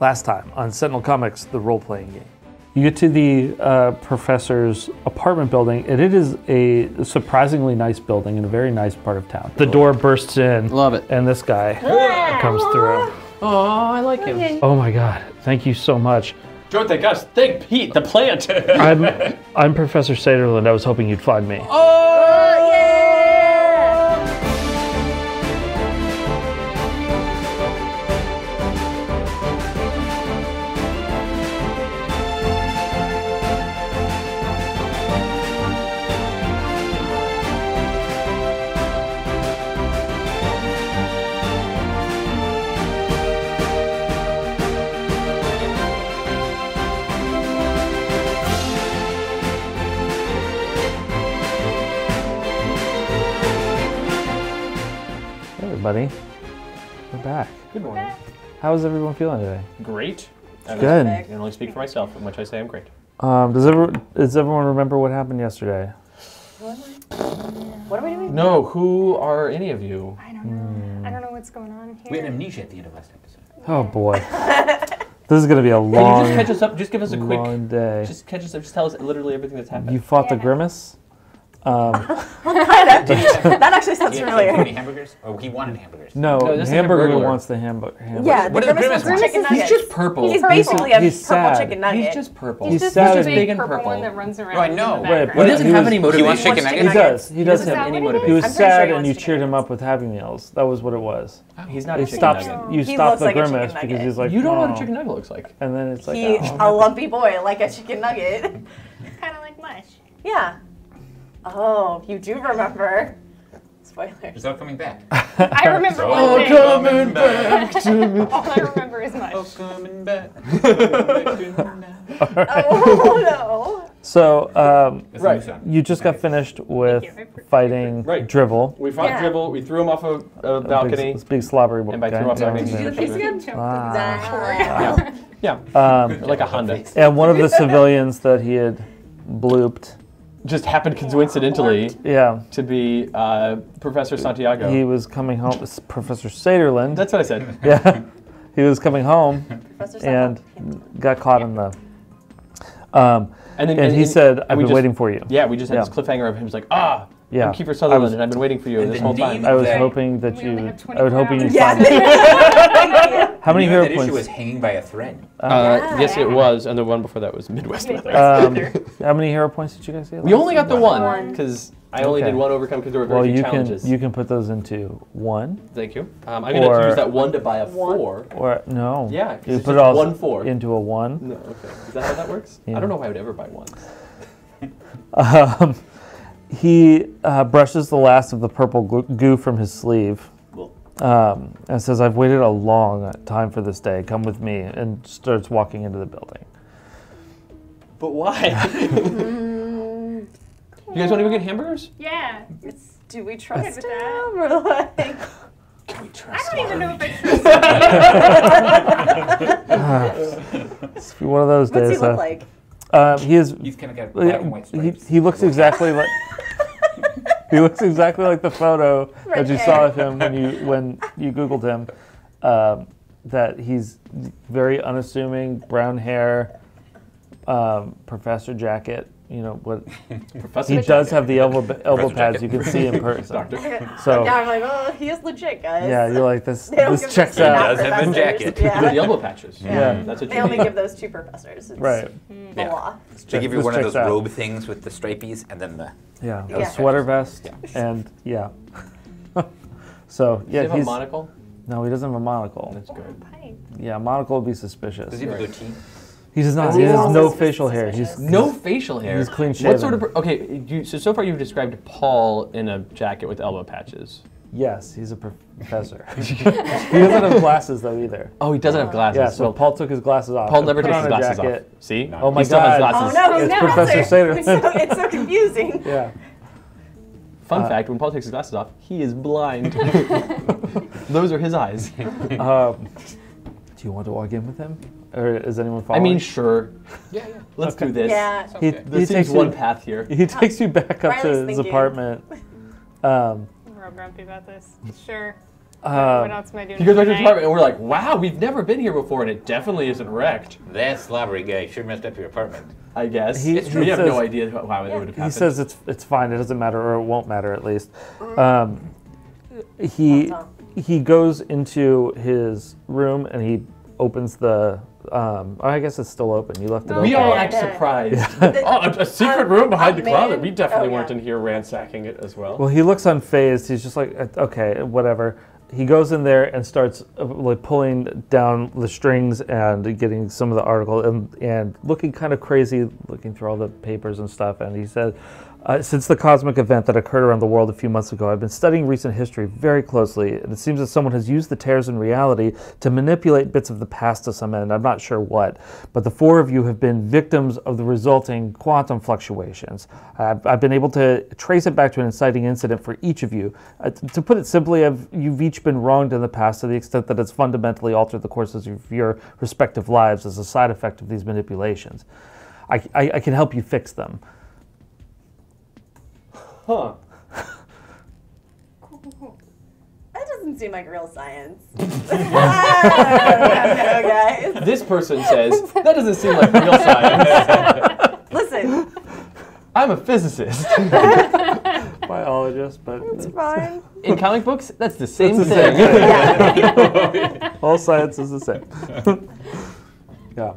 Last time on Sentinel Comics, the role-playing game. You get to the professor's apartment building, and it is a surprisingly nice building in a very nice part of town. The door bursts in. Love it. And this guy comes through. Oh, I like him. Oh my God, thank you so much. Don't thank us, thank Pete, the plant. I'm Professor Saderland. I was hoping you'd find me. Oh, yeah! Everybody, we're back. Good morning. How is everyone feeling today? Great. Good. I can only speak for myself, in which I say I'm great. Does everyone remember what happened yesterday? What are we doing? No, who are any of you? I don't know. I don't know what's going on here. We had amnesia at the end of last episode. Oh boy. This is going to be a long, Can you just catch us up? Just give us a quick, long day. just catch us up. Just tell us literally everything that's happened. You fought the Grimace? That actually sounds familiar. Any hamburgers? Oh, he wanted hamburgers. No, this is Hamburger Hamburglar. wants the hamburger. Yeah, What the does Grimace want? chicken He's nuggets. just purple. He's basically a he's purple sad. chicken nugget. He's just purple. He's just sad a and big big and purple purple. one that runs around. Oh, I in know. the Right, background. but He doesn't he have was- any He motivation. wants chicken He nuggets? does. He does doesn't have have any He was He motivation. was I'm pretty sure sad he and you wants cheered chicken him up with Happy Meals. That was what it was. He's not a You chicken stopped, nugget. you He stopped looks the like a chicken Grimace because nugget. he's like, You don't know what "Oh." a chicken nugget looks like. And then it's like, He, a lumpy boy like a chicken nugget. Kind of like mush. Yeah. Oh, you do remember. Spoilers. It's all coming back. I remember Oh, one thing. coming back to me. All I remember is mush. Oh, coming back. Oh no. So, That's Right. a new song. you just got finished with Thank you. fighting Right. Drivel. We fought Yeah. Dribble. We threw him off a balcony. This big slobbery And by guy. threw off Yeah. balcony, Did you do the face again? Ah. Yeah, like a Honda. And one of the civilians that he had blooped, Just happened coincidentally yeah, to be Professor Santiago. he was coming home. It's Professor Saderland. That's what I said. Yeah, he was coming home Professor and got caught in the. And then And he said, "I've we been just- waiting for you." Yeah, we just had Yeah. this cliffhanger of him. He was like, Yeah. I'm Kiefer Sutherland, I was- and I've been waiting for you And this the whole time. name I was Right. hoping that We only you. have I was 24 hoping you'd hours. find me. How many You know hero that issue was points? hanging by a thread. Yes, it was, and the one before that was Midwest Weather. How many hero points did you guys get? We only got the one, One. because I only Okay. did one overcome because there were Well, very few you challenges. can put those into one Thank you. I'm going to Or- use that one to buy a One. 4. or no. Yeah, 'cause you it's put just it all 1 4. into a one. No, okay. Is that how that works? Yeah. I don't know if I would ever buy one. He brushes the last of the purple goo from his sleeve and says, "I've waited a long time for this day. Come with me," and starts walking into the building. But why? You guys want to go get hamburgers? Yeah. Do we trust with him that. or like? Can we I trust don't even know if I trust It's one of those What's days. he look like? He is. He's kind of got black and white stripes. He looks exactly like. He looks exactly like the photo Red that you hair. saw of him when you Googled him. That he's very unassuming, brown hair, professor jacket. You know what? Professor He does have the elbow pads. jacket. You can see in person. Doctor. So Yeah, I'm like, oh, he is legit, guys. yeah, you're like this. They don't This give checks those to out. not Does have a professors. jacket. The Yeah. elbow patches. Yeah. That's what They you only need. give those to professors. It's Right. the Yeah. law. They give you This one of checks those out. robe things with the stripies and then the... Yeah, a Yeah. sweater vest and yeah. So Does he yeah, have a he's monocle? no, he doesn't have a monocle. That's good. Yeah, a monocle would be suspicious. Does he have a goatee? He does not. That's He has also no suspicious. facial hair. He's No facial hair. He's clean What sort shaven. of? Okay, so far you've described Paul in a jacket with elbow patches. yes, he's a professor. He doesn't have glasses though either. Oh, he doesn't have glasses. Yeah, so Well, Paul took his glasses off. Paul and never put takes on his a glasses jacket. off. See? Oh my he still has God. Oh glasses. no, It's no, Professor It's so, Saderland. it's so confusing. Yeah. Fun fact: when Paul takes his glasses off, he is blind. Those are his eyes. Do you want to walk in with him, or is anyone I following? mean, sure. Yeah, yeah. Let's do this. Yeah. he, Okay. There he seems takes one you. path here. He takes you back up to Riley's his thinking. apartment. I'm real grumpy about this. Sure. What else am I doing? He goes back to the tonight? apartment, and we're like, wow, we've never been here before, and it definitely isn't wrecked. That slobbery guy sure messed up your apartment. I guess. He We have says- no idea how it would have happened. He says it's fine. It doesn't matter, or it won't matter at least. He goes into his room and he opens the. I guess it's still open. You left it We open. all Yeah. act surprised. Oh, a secret room behind the man. closet. We definitely Oh, weren't yeah. in here ransacking it as well. Well, he looks unfazed. He's just like, okay, whatever. He goes in there and starts like pulling down the strings and getting some of the article and looking kind of crazy, looking through all the papers and stuff. And he said, since the cosmic event that occurred around the world a few months ago, I've been studying recent history very closely, and it seems that someone has used the tears in reality to manipulate bits of the past to some end. I'm not sure what, but the four of you have been victims of the resulting quantum fluctuations. I've been able to trace it back to an inciting incident for each of you. To put it simply, you've each been wronged in the past to the extent that it's fundamentally altered the courses of your respective lives as a side effect of these manipulations. I can help you fix them. Huh. That doesn't seem like real science. I don't know, guys. This person says, that doesn't seem like real science. Listen, I'm a physicist. Biologist, but it's fine. In comic books, that's the same It's the thing. same thing. All science is the same. Yeah.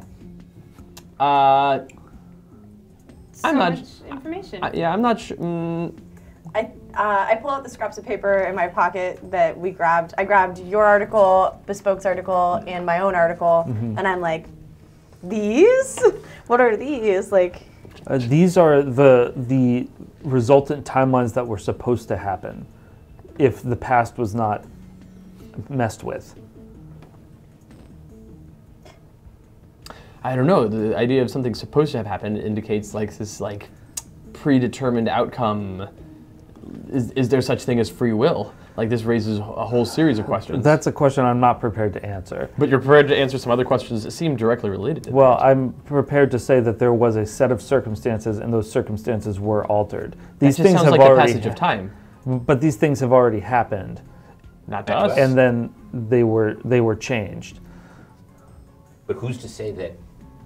I'm not. much information. I'm not sure. I pull out the scraps of paper in my pocket that we grabbed. I grabbed your article, Bespoke's article, and my own article, and I'm like, these? What are these? Like, These are the resultant timelines that were supposed to happen if the past was not messed with. I don't know. The idea of something supposed to have happened indicates like this like predetermined outcome. Is there such thing as free will? Like this raises a whole series of questions. That's a question I'm not prepared to answer. But you're prepared to answer some other questions that seem directly related to Well, that. I'm prepared to say that there was a set of circumstances, and those circumstances were altered. That These just things sounds have like the already, passage of time. but these things have already happened, Not to us. and then they were changed. But who's to say that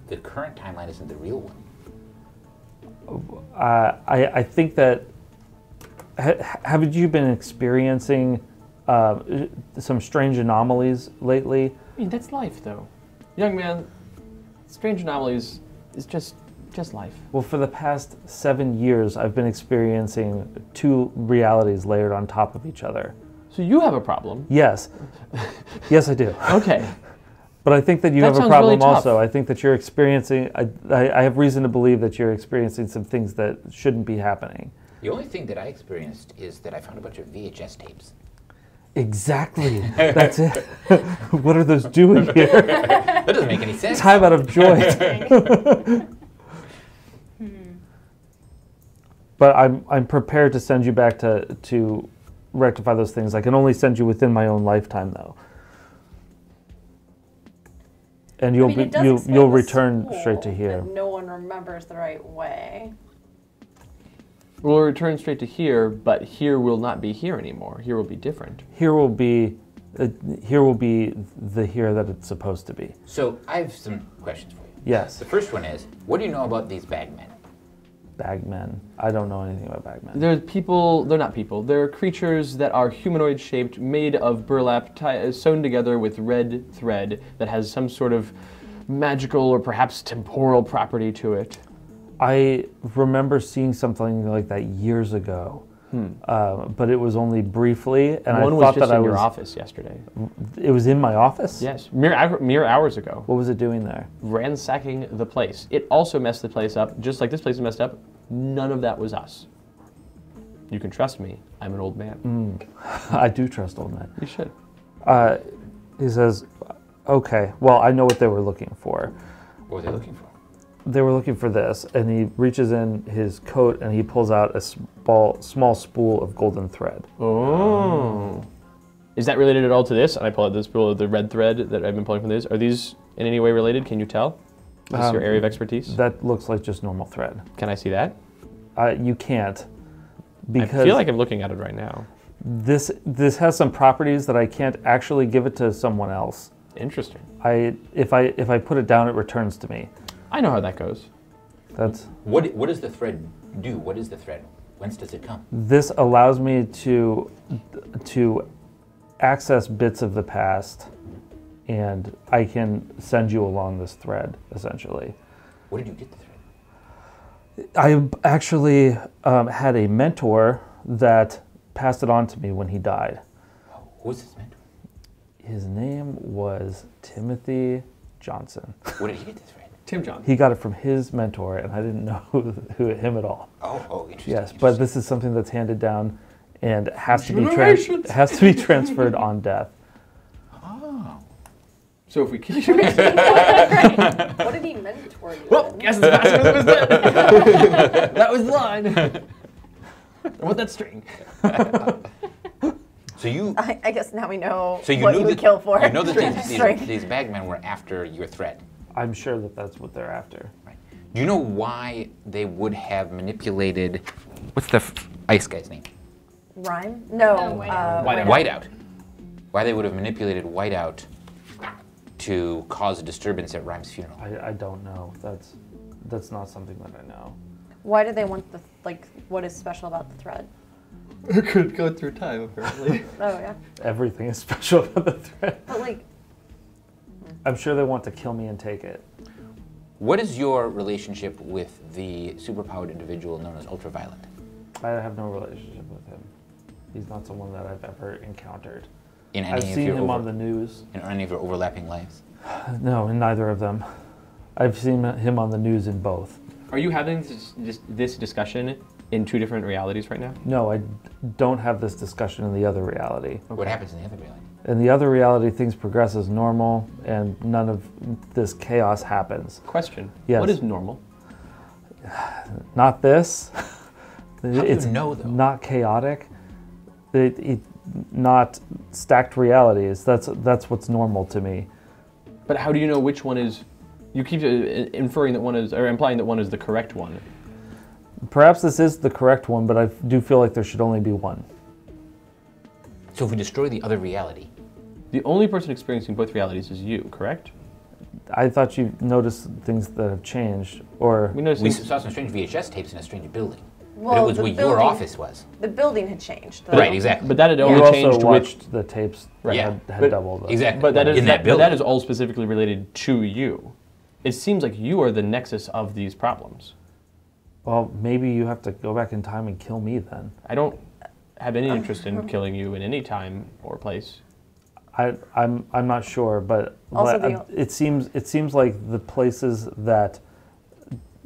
the current timeline isn't the real one? I think that haven't you been experiencing some strange anomalies lately? I mean, that's life, though. Young man, strange anomalies is just life. Well, for the past 7 years, I've been experiencing two realities layered on top of each other. So you have a problem. Yes. Yes, I do. Okay. But I think that you That have a sounds problem really tough. also. I think that you're experiencing, I have reason to believe that you're experiencing some things that shouldn't be happening. The only thing that I experienced is that I found a bunch of VHS tapes. Exactly. That's it. What are those doing here? That doesn't make any sense. Time out of joy. But I'm prepared to send you back to rectify those things. I can only send you within my own lifetime, though. And I mean, it does explain you'll the return school straight to here. that no one remembers the right way. We'll return straight to here, but here will not be here anymore. Here will be different. Here will be the here that it's supposed to be. So I have some questions for you. Yes. The first one is, what do you know about these bagmen? Bagmen. I don't know anything about bagmen. They're people, they're not people. They're creatures that are humanoid shaped, made of burlap, sewn together with red thread that has some sort of magical or perhaps temporal property to it. I remember seeing something like that years ago, but it was only briefly, and One I was thought just that in your office yesterday. It was in my office. Yes, mere hours ago. What was it doing there? Ransacking the place. It also messed the place up, just like this place is messed up. None of that was us. You can trust me. I'm an old man. I do trust old men. You should. He says, "Okay, well, I know what they were looking for. What were they looking for? They were looking for this," and he reaches in his coat and he pulls out a small spool of golden thread. Oh. Is that related at all to this? And I pull out this spool of the red thread that I've been pulling from this. Are these in any way related? Can you tell? Is this your area of expertise? That looks like just normal thread. Can I see that? You can't, I because feel like I'm looking at it right now. this has some properties that I can't actually give it to someone else. Interesting. If I put it down, it returns to me. I know how that goes. That's What does the thread do? What is the thread? Whence does it come? this allows me to access bits of the past, and I can send you along this thread essentially. Where did you get the thread? I actually had a mentor that passed it on to me when he died. Who was his mentor? His name was Timothy Johnson. Where did he get the thread? Tim John. He got it from his mentor, and I didn't know him at all. Oh, interesting. Yes, but this is something that's handed down and has to be Generations. has to be transferred on death. Oh. So if we kill you, What did he mentor you? well, in? guess the master was dead. That was the line. I want that string. So you. I guess now we know So you what knew you would that kill for. You know that String. these bagmen were after your thread. I'm sure that that's what they're after. Right. Do you know why they would have manipulated? What's the ice guy's name? Rhyme? No. Whiteout. Whiteout. Why they would have manipulated Whiteout to cause a disturbance at Rhyme's funeral? I don't know. That's not something that I know. Why do they want the, like, what is special about the thread? It could go through time, apparently. Oh, yeah. Everything is special about the thread. But, like, I'm sure they want to kill me and take it. What is your relationship with the superpowered individual known as Ultraviolet? I have no relationship with him. He's not someone that I've ever encountered. In any I've of seen your him on the news. in any of your overlapping lives? No, in neither of them. I've seen him on the news in both. Are you having this discussion in two different realities right now? No, I don't have this discussion in the other reality. What happens in the other reality? In the other reality, things progress as normal, and none of this chaos happens. Question. Yes. What is normal? Not this. How do It's you know, though? not chaotic. Not stacked realities. That's what's normal to me. But how do you know which one is? You keep inferring that one is, or implying that one is the correct one. Perhaps this is the correct one, but I do feel like there should only be one. So if we destroy the other reality, The only person experiencing both realities is you, correct? I thought you noticed things that have changed, or We noticed. we saw some strange VHS tapes in a strange building. but well, it was the where your building- office was. The building had changed. though. Right, exactly. But that had you only also changed with. watched the tapes that Yeah, had but- doubled. Exactly. But that is in that but building. that is all specifically related to you. It seems like you are the nexus of these problems. Well, maybe you have to go back in time and kill me then. I don't have any interest in killing you in any time or place. I'm not sure, but Also it seems like the places that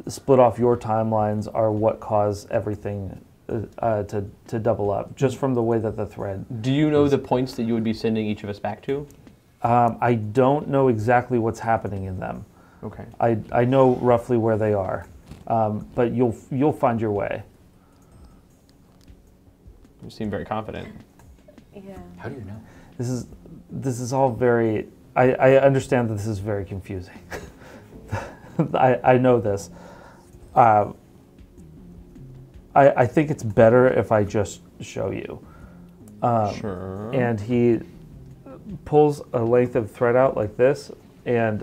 split off your timelines are what cause everything to double up, just from the way that the thread. Do you know the points that you would be sending each of us back to? I don't know exactly what's happening in them. Okay. I know roughly where they are, but you'll find your way. You seem very confident. Yeah. How do you know? This is all very. I understand that this is very confusing. I know this. I think it's better if I just show you. Sure. And he pulls a length of thread out like this and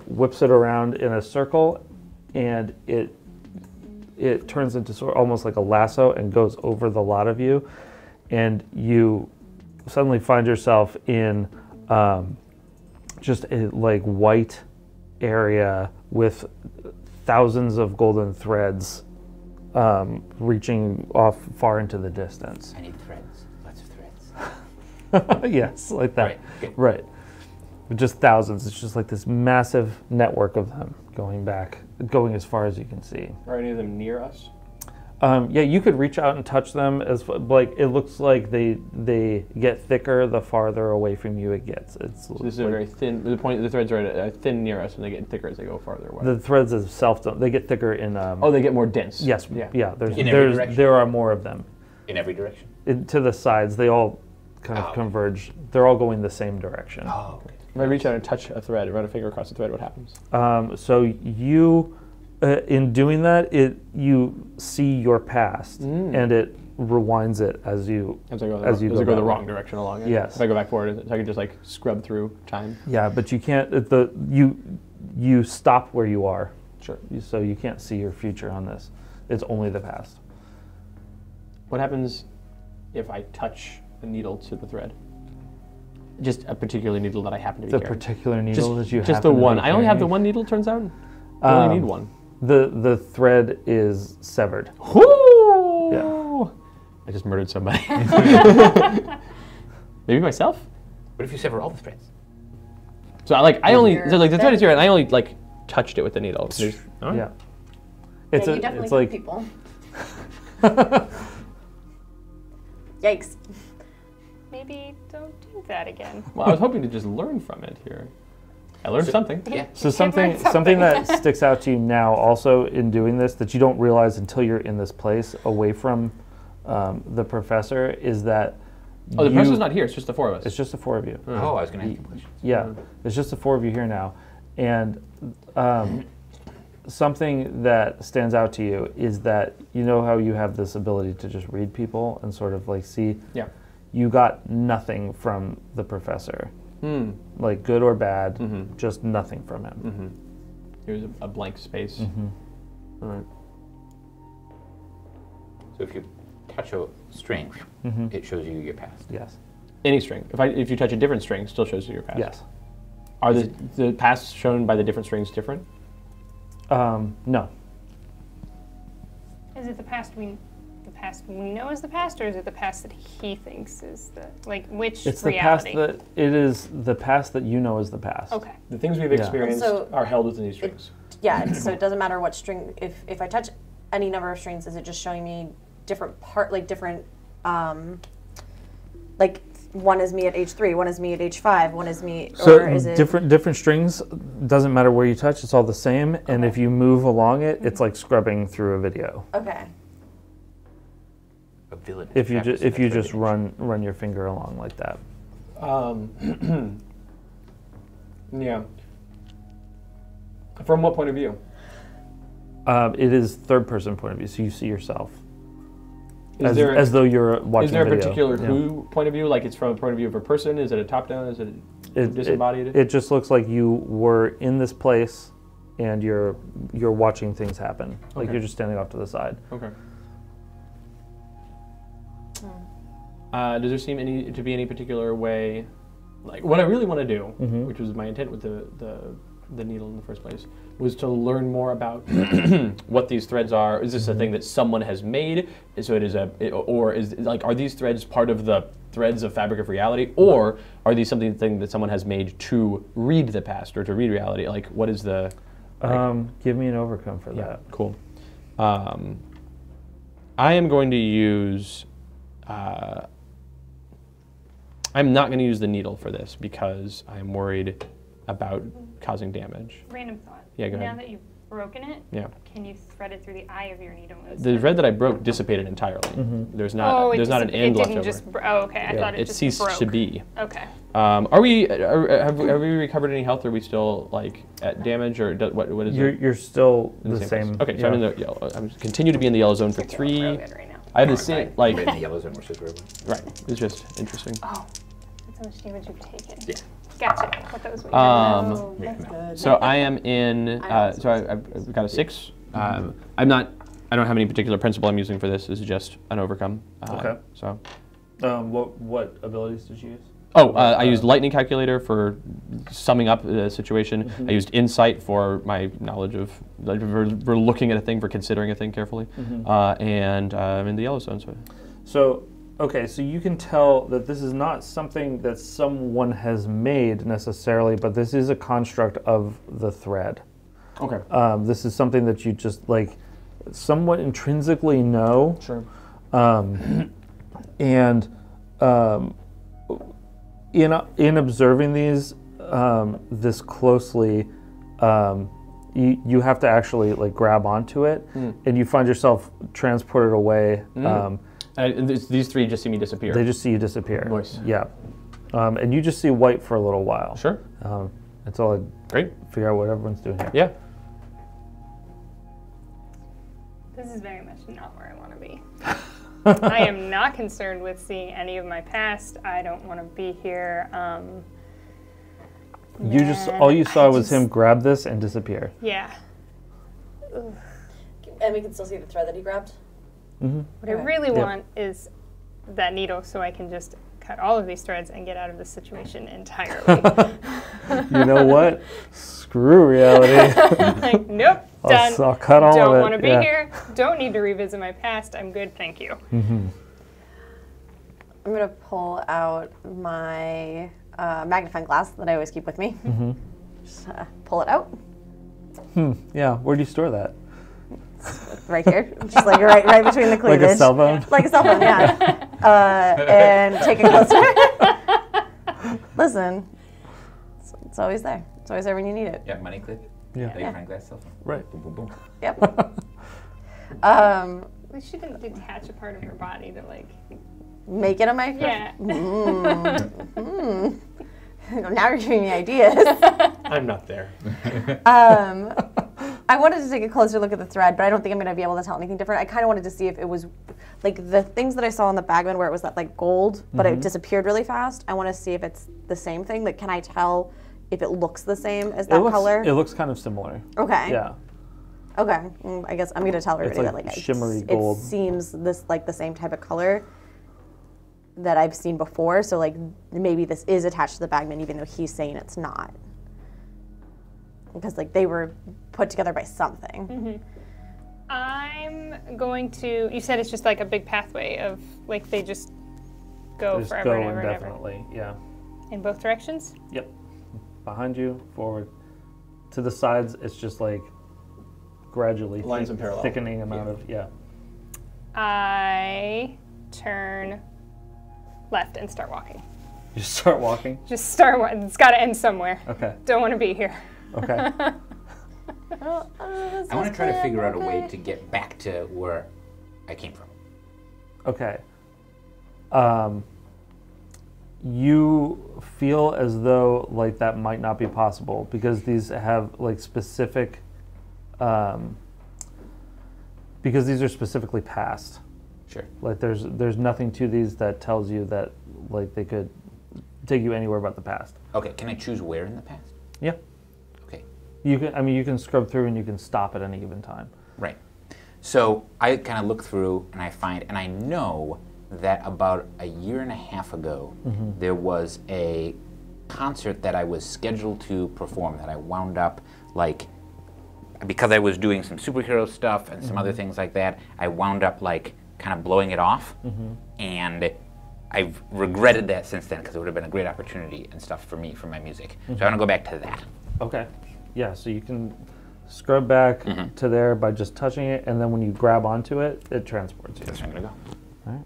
whips it around in a circle, and it turns into sort of almost like a lasso and goes over the lot of you, and you suddenly find yourself in just a like white area with thousands of golden threads reaching off far into the distance. I need threads. Lots of threads. Yes, like that. Right, okay. Right. Just thousands. It's just like this massive network of them going as far as you can see. Are any of them near us? Yeah, you could reach out and touch them. As like it looks like they get thicker the farther away from you it gets. It's So this is a like very thin. The point. The threads are thin near us, and they get thicker as they go farther away. the threads themselves don't. They get thicker in. Oh, they get more dense. Yes. Yeah. Yeah. In every direction? There are more of them. In every direction. To the sides, they all kind of Oh. converge. They're all going the same direction. Oh, okay. If I reach out and touch a thread, run a finger across the thread, what happens? So you, in doing that, you see your past, and rewinds it as you As I go, as you as I go that the way. wrong direction along it. Yes. If I go back forward, so I can just like scrub through time. Yeah, but you can't. You stop where you are. Sure. So you can't see your future on this. It's only the past. What happens if I touch a needle to the thread? Just a particular needle that I happen to be The carrying. particular needle that you just happen the to one. be I only have the carrying. one needle. Turns out, I only need one. The thread is severed. Whoo! Yeah. I just murdered somebody. Maybe myself. What if you sever all the threads? So I only You're so like the thread is here, dead. and I only like touched it with the needle. Alright. Yeah. Yeah, It's you a, definitely it's hurt like people. Yikes. Maybe don't do that again. Well, I was hoping to just learn from it here. I learned something. Yeah. so something that sticks out to you now also in doing this that you don't realize until you're in this place away from the professor is that Oh, the professor's not here. It's just the four of us. it's just the four of you. Oh, I was going to ask you questions. Yeah, it's just the four of you here now, and something that stands out to you is that you know how you have this ability to just read people and sort of like see. Yeah. You got nothing from the professor, like good or bad, just nothing from him. Here's a blank space. All right. So if you touch a string, it shows you your past. Yes. Any string. If you touch a different string, it still shows you your past. Yes. Are the pasts shown by the different strings different? No. Is it the past we know is the past, or is it the past that he thinks is the which It's the reality? past that it is the past that you know is the past. Okay. The things we've Yeah. experienced So- are held within these strings. Yeah, so it doesn't matter what string. If I touch any number of strings, is it just showing me different like one is me at age 3, one is me at age 5, one is me, So or is it different strings, doesn't matter where you touch, it's all the same. And if you move along it, it's like scrubbing through a video. Okay. A villain. If you practice if you that's just very run your finger along like that. Yeah. From what point of view? It is third person point of view, so you see yourself Is there as though you're watching is there a video. particular Yeah. who point of view? Like it's from a point of view of a person? Is it a top down? Is it disembodied? It just looks like you were in this place, and you're watching things happen. Like Okay. you're just standing off to the side. Okay. Does there seem to be any particular way, like what I really want to do, which was my intent with the needle in the first place, was to learn more about what these threads are. Is this a thing that someone has made? So are these threads part of the threads of fabric of reality, or are these something that someone has made to read the past or to read reality? Like, what is the? Give me an overcome for that. Cool. I am going to use. I'm not going to use the needle for this because I'm worried about causing damage. Random thought. Yeah, go Now ahead. that you've broken it, Yeah. can you thread it through the eye of your needle? The thread that I broke dissipated entirely. There's not. it there's not an just- end it left didn't over. just okay, I thought it It just ceased broke. to be. Okay. Have we recovered any health? Are we still like at damage or what is it? You're still In the same. place? Okay, so I'm in the yellow. I'm continue to be in the yellow zone for You're feeling 3. real good right now. I have the Right, same right. like We're in the yellow zone, we're super red. right. It's just interesting. Oh, that's how much damage you've taken. Yeah. Gotcha. What that was waiting Oh, that's good. So I am in. also So I've got a 6. I'm not. I don't have any particular principle I'm using for this. This is just an overcome. Okay. So. What abilities did you use? I used lightning calculator for summing up the situation. I used insight for my knowledge of for looking at a thing, for considering a thing carefully, and I'm in the yellow zone. So, okay, so you can tell that this is not something that someone has made necessarily, but this is a construct of the thread. Okay. This is something that you just like somewhat intrinsically know. Sure. And in observing these this closely, you have to actually like grab onto it, and you find yourself transported away. These 3 just see me disappear. They just see you disappear. Nice. Yeah, and you just see white for a little while. Sure. Until I Great. figure out what everyone's doing here. Yeah. This is very much not where I want to be. I am not concerned with seeing any of my past. I don't want to be here. All you saw was him grab this and disappear. Yeah. And we can still see the thread that he grabbed? What I really want is that needle so I can just cut all of these threads and get out of this situation entirely. You know what? Screw reality. Like, nope, done. I'll cut all of it. Don't want to be here. Don't need to revisit my past. I'm good, thank you. I'm going to pull out my magnifying glass that I always keep with me. Just pull it out. Yeah, where do you store that? Right here, just like right between the cleavage. Like a cell phone? Like a cell phone, yeah. And take it closer. Listen, it's always there. It's always there when you need it. Yeah, money clip. Yeah. Magnifying glass cell phone. Right. Boom, boom, boom. Yep. We shouldn't detach a part of your body to like. Make it on my Yeah. Now you're giving me ideas. I'm not there. I wanted to take a closer look at the thread, but I don't think I'm going to be able to tell anything different. I kind of wanted to see if it was like the things that I saw on the bagman where it was that like gold, but it disappeared really fast. I want to see if it's the same thing. Like, can I tell if it looks the same as that color? It looks kind of similar. Okay. Yeah. Okay. I guess I'm going to tell everybody like that like shimmery gold. It seems this like the same type of color that I've seen before. So like maybe this is attached to the bagman, even though he's saying it's not. Because like they were put together by something. I'm going to. You said it's just like a big pathway of like they just go Just forever go and ever and ever. indefinitely. Yeah. In both directions. Yep. Behind you, forward. To the sides, it's just like gradually Lines in parallel. thickening amount of I turn left and start walking. You start walking. Just start. It's got to end somewhere. Okay. Don't want to be here. Okay. I want to try to figure out a way to get back to where I came from. Okay. You feel as though like that might not be possible because these have like specific, because these are specifically past. Sure. Like there's nothing to these that tells you that like they could take you anywhere but the past. Okay, can I choose where in the past? Yeah. Okay. You can. I mean, you can scrub through and you can stop at any given time. Right. So I kind of look through and I find, and I know that about a year and a half ago, there was a concert that I was scheduled to perform that I wound up, like, because I was doing some superhero stuff and some other things like that, I wound up, like, kind of blowing it off. And I've regretted that since then because it would have been a great opportunity and stuff for me, for my music. So I want to go back to that. Okay. Yeah, so you can scrub back to there by just touching it, and then when you grab onto it, it transports you. That's where I'm going to go. All right.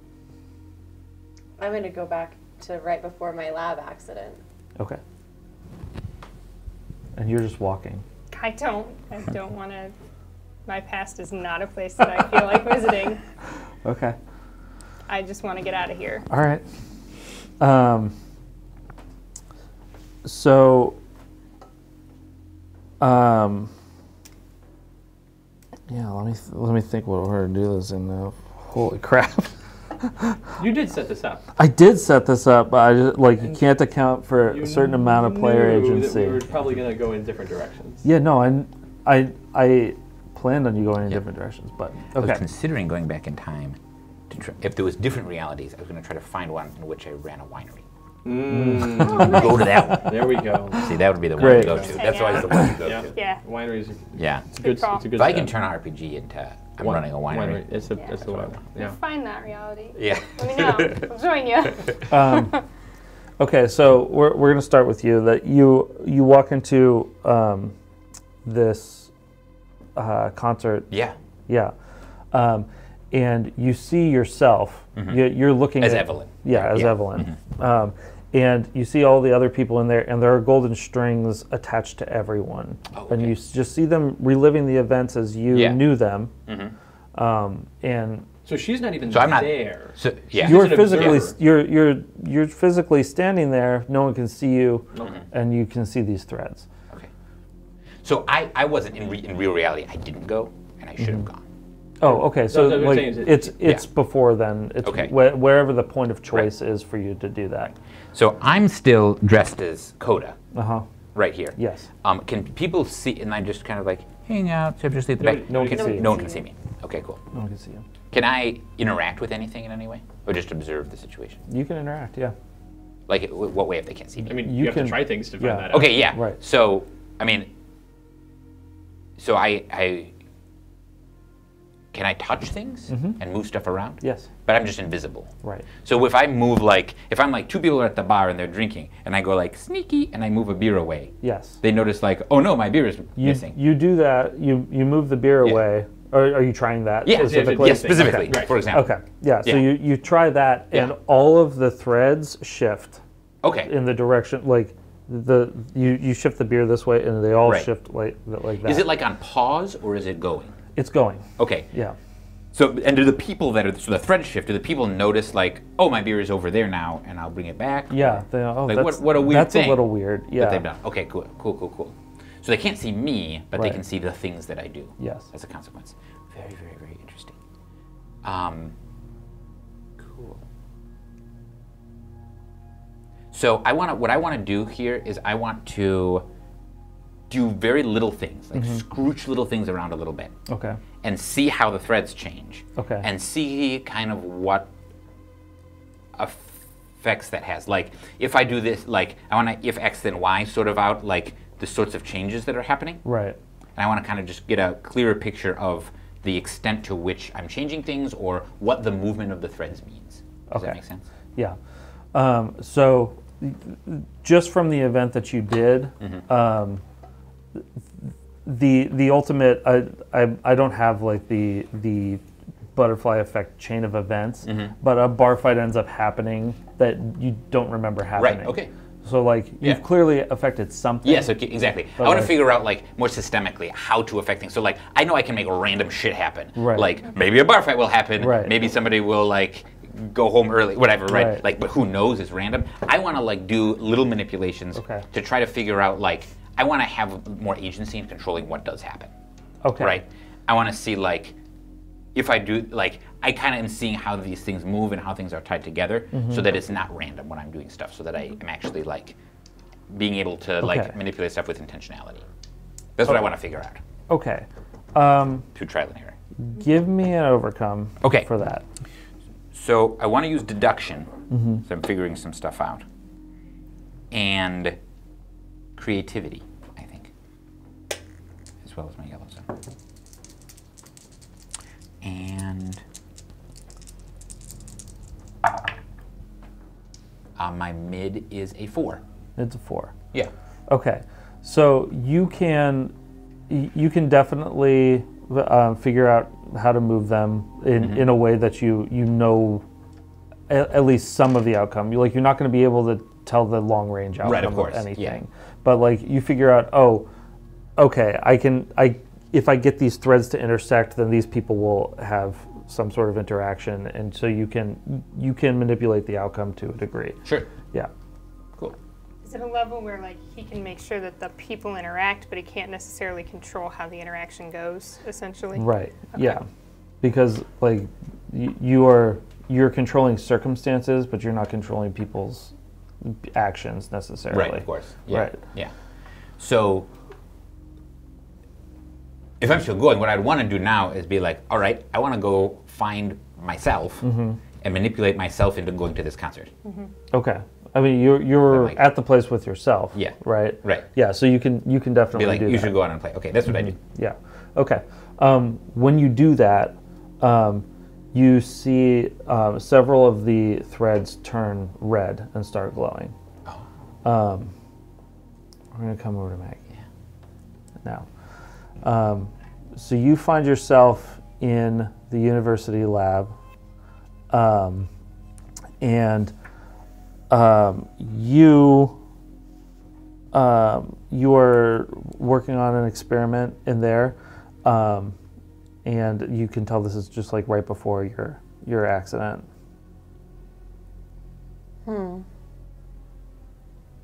I'm going to go back to right before my lab accident. Okay. And you're just walking. I don't want to. My past is not a place that I feel like visiting. Okay. I just want to get out of here. All right. So, yeah. Let me think what order to do this in now. Holy crap! You did set this up. I did set this up, but I just, like you can't account for a certain amount of player knew agency. That we were probably going to go in different directions. Yeah. No. I planned on you going in different directions, but I was okay. considering going back in time to try, if there was different realities, I was going to try to find one in which I ran a winery. Go to that one. There we go. See, that would be the Great. one to go to. That's always the one to go Yeah. to. Yeah. Wineries. Yeah. It's a good. call. It's a good. If I step. can turn an RPG into I'm running a winery. It's Yeah. the one. Yeah. Find that reality. Yeah. Let me know. I'll join you. Okay, so we're going to start with you. That you walk into this concert. Yeah. Yeah. And you see yourself. You're looking As at Evelyn. Yeah, as Evelyn. And you see all the other people in there, and there are golden strings attached to everyone. Oh, And okay. you just see them reliving the events as you knew them. And So she's not even So I'm not there. So yeah. you're an physically observer. you're physically standing there. No one can see you, Okay. and you can see these threads. Okay. So I wasn't in real reality. I didn't go, and I should have gone. Oh, okay. So No, like I'm saying it's before then. It's Okay. wherever the point of choice is for you to do that. So I'm still dressed as Coda Uh huh. right here. Yes. Can people see? And I just kind of like hang out, so just at the back. No one can see you. No one can see me. Okay, cool. No one can see you. Can I interact with anything in any way, or just observe the situation? You can interact. Yeah. Like, what way if they can't see me? I mean, You you have can- to try things to find yeah. that out. Okay, yeah. Right. So, I mean, so I can I touch things and move stuff around? Yes. But I'm just invisible. Right. So if I move like, if I'm like two people are at the bar and they're drinking, and I go like sneaky and I move a beer away, Yes. they notice like, oh no, my beer is You missing. you do that. You move the beer Yeah. away. Or are you trying that Yeah, specifically? yes, specifically, Okay. for example. Okay. Yeah. So Yeah. you try that, and Yeah. all of the threads shift Okay. in the direction. Like you shift the beer this way, and they all Right. shift like that. Is it like on pause or is it going? It's going. Okay. Yeah. So, and do the people that are, so the thread shift, do the people notice like, oh, my beer is over there now and I'll bring it back? Yeah. They, oh, Like, that's, what a weird that's thing a little weird. Yeah. That they've done. Okay, cool. So they can't see me, but they Right. can see the things that I do. Yes. As a consequence. Very interesting. Cool. So what I want to do here is I want to do very little things, like scrooch little things around a little bit, Okay. and see how the threads change. Okay. And see kind of what effects that has. Like if I do this, like I want to if X then Y sort of out, like the sorts of changes that are happening. Right. And I want to kind of just get a clearer picture of the extent to which I'm changing things or what the movement of the threads means. Does that Okay. make sense? Yeah. So just from the event that you did, the ultimate, I don't have like the butterfly effect chain of events, but a bar fight ends up happening that you don't remember happening. Right, okay. So like you've Yeah. clearly affected something. Yes, okay, exactly. I want to figure out like more systemically how to affect things. So like I know I can make random shit happen. Right. Like maybe a bar fight will happen. Right. Maybe somebody will like go home early, whatever, right? Right. Like, but who knows? It's random. I want to like do little manipulations Okay. to try to figure out like I want to have more agency in controlling what does happen. Okay. Right. I want to see like if I do like I kind of am seeing how these things move and how things are tied together, so that it's not random when I'm doing stuff. So that I am actually like being able to like Okay. manipulate stuff with intentionality. That's what I want to figure out Okay. through trial and error. Give me an overcome. Okay. For that. So I want to use deduction, so I'm figuring some stuff out, and creativity, I think, as well as my yellow zone. And my mid is a 4. It's a 4. Yeah. Okay, so you can definitely figure out how to move them in a way that you know at least some of the outcome. You're not going to be able to tell the long range outcome Right, of course, anything, yeah. but like you figure out, oh, okay, if I get these threads to intersect, then these people will have some sort of interaction, and so you can manipulate the outcome to a degree. Sure. Yeah. Cool. Is it a level where like he can make sure that the people interact, but he can't necessarily control how the interaction goes, essentially? Right. Okay. Yeah. Because like you're controlling circumstances, but you're not controlling people's actions necessarily. Right, of course. Yeah. Right. Yeah. So if I'm still going, what I'd want to do now is be like, all right, I want to go find myself and manipulate myself into going to this concert. Okay. I mean, you're Like- at the place with yourself. Yeah. Right. Right. Yeah. So you can definitely Be like, do you that. should go out and play. Okay, that's what I do. Yeah. Okay. When you do that, you see several of the threads turn red and start glowing. Oh. We're going to come over to Maggie now. So you find yourself in the university lab, and you are working on an experiment in there, and you can tell this is just like right before your accident.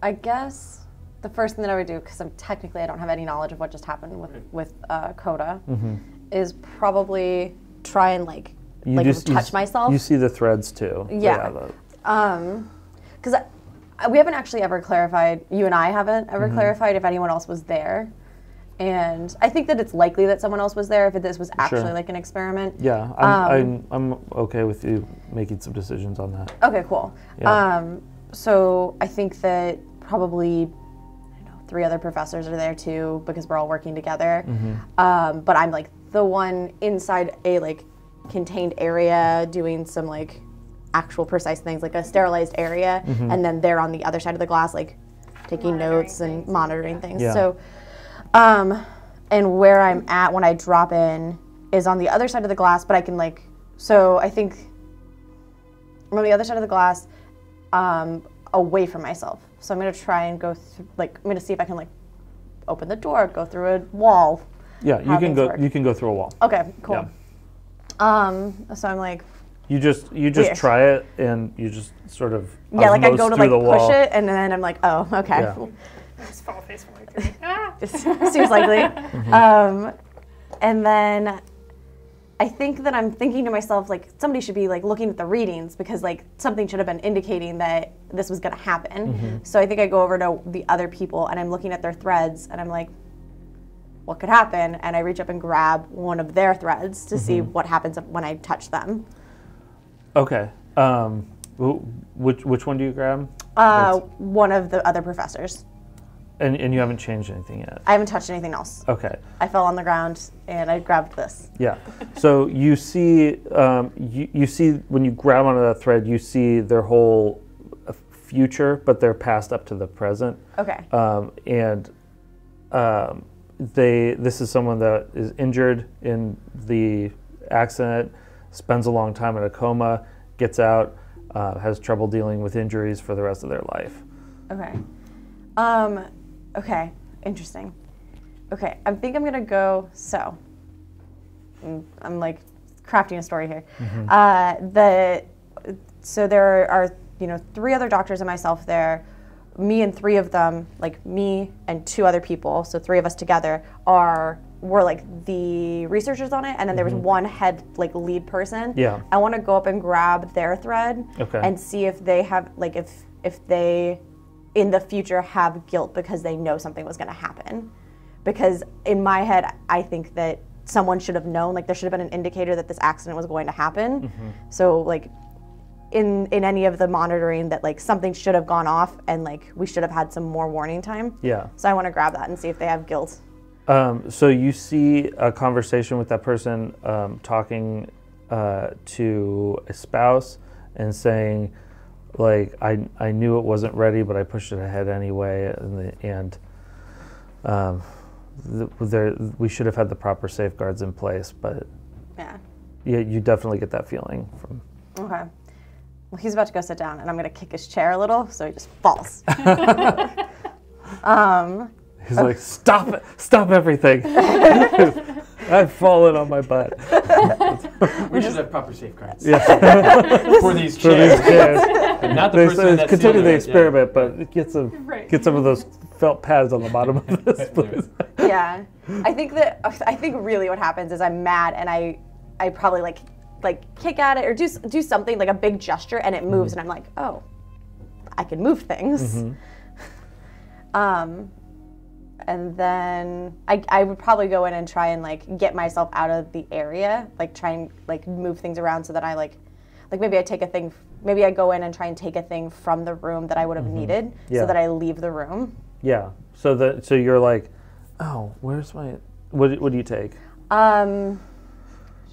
I guess the first thing that I would do, because I don't have any knowledge of what just happened with Coda, is probably try and like touch myself. You see the threads too. Yeah. Because we haven't actually ever clarified, you and I haven't ever clarified if anyone else was there. And I think that it's likely that someone else was there if this was actually like an experiment. Yeah, I'm okay with you making some decisions on that. Okay, cool. Yeah. So I think that probably 3 other professors are there too because we're all working together. But I'm like the one inside a like contained area doing some like actual precise things, like a sterilized area, and then they're on the other side of the glass like taking notes and monitoring things. Yeah. So, and where I'm at when I drop in is on the other side of the glass, but I can like, so I think I'm on the other side of the glass, away from myself. So I'm gonna try and go through, like, I'm gonna see if I can like open the door, go through a wall. Yeah, you can go. You can go through a wall. Okay, cool. Yeah. So I'm like, you just weird. try it, and you just sort of like I go to like push wall. it, and then I'm like, oh, okay. Yeah. Just fall face forward. Ah! Seems likely. And then I think that I'm thinking to myself, like, somebody should be like looking at the readings because like something should have been indicating that this was gonna happen. So I think I go over to the other people and I'm looking at their threads and I'm like, what could happen? And I reach up and grab one of their threads to see what happens when I touch them. Okay. Which one do you grab? One of the other professors. And you haven't changed anything yet? I haven't touched anything else. Okay. I fell on the ground and I grabbed this. Yeah. So you see, you see when you grab onto that thread, you see their whole future, but they're passed up to the present. Okay. This is someone that is injured in the accident, spends a long time in a coma, gets out, has trouble dealing with injuries for the rest of their life. Okay. Okay, interesting. Okay, I think I'm gonna go, so, I'm like crafting a story here. So there are, 3 other doctors and myself there. Me and 3 of them, like me and 2 other people, so 3 of us together, were like the researchers on it, and then there was one head, like lead person. Yeah. I wanna go up and grab their thread and see if they have, like if they in the future have guilt because they know something was going to happen. Because in my head, I think that someone should have known, like there should have been an indicator that this accident was going to happen. So like in any of the monitoring that like something should have gone off and like we should have had some more warning time. Yeah. So I want to grab that and see if they have guilt. So you see a conversation with that person talking to a spouse and saying, like, I knew it wasn't ready, but I pushed it ahead anyway, we should have had the proper safeguards in place, but yeah, you definitely get that feeling from. Okay. Well, he's about to go sit down, and I'm going to kick his chair a little, so he just falls. He's like, stop it, stop everything. I've fallen on my butt. We should have proper safeguards. Yeah. For these chairs. But not the person that's continue the dealing with it, experiment, but get some of those felt pads on the bottom of this, please. Yeah. I think really what happens is I'm mad and I probably like kick at it or do something like a big gesture and it moves and I'm like, oh, I can move things. And then I would probably go in and try and like get myself out of the area, like try and like move things around so that I like maybe I take a thing, maybe I go in and try and take a thing from the room that I would have needed so that I leave the room. Yeah. So you're like, oh, where's my, what do you take? Trying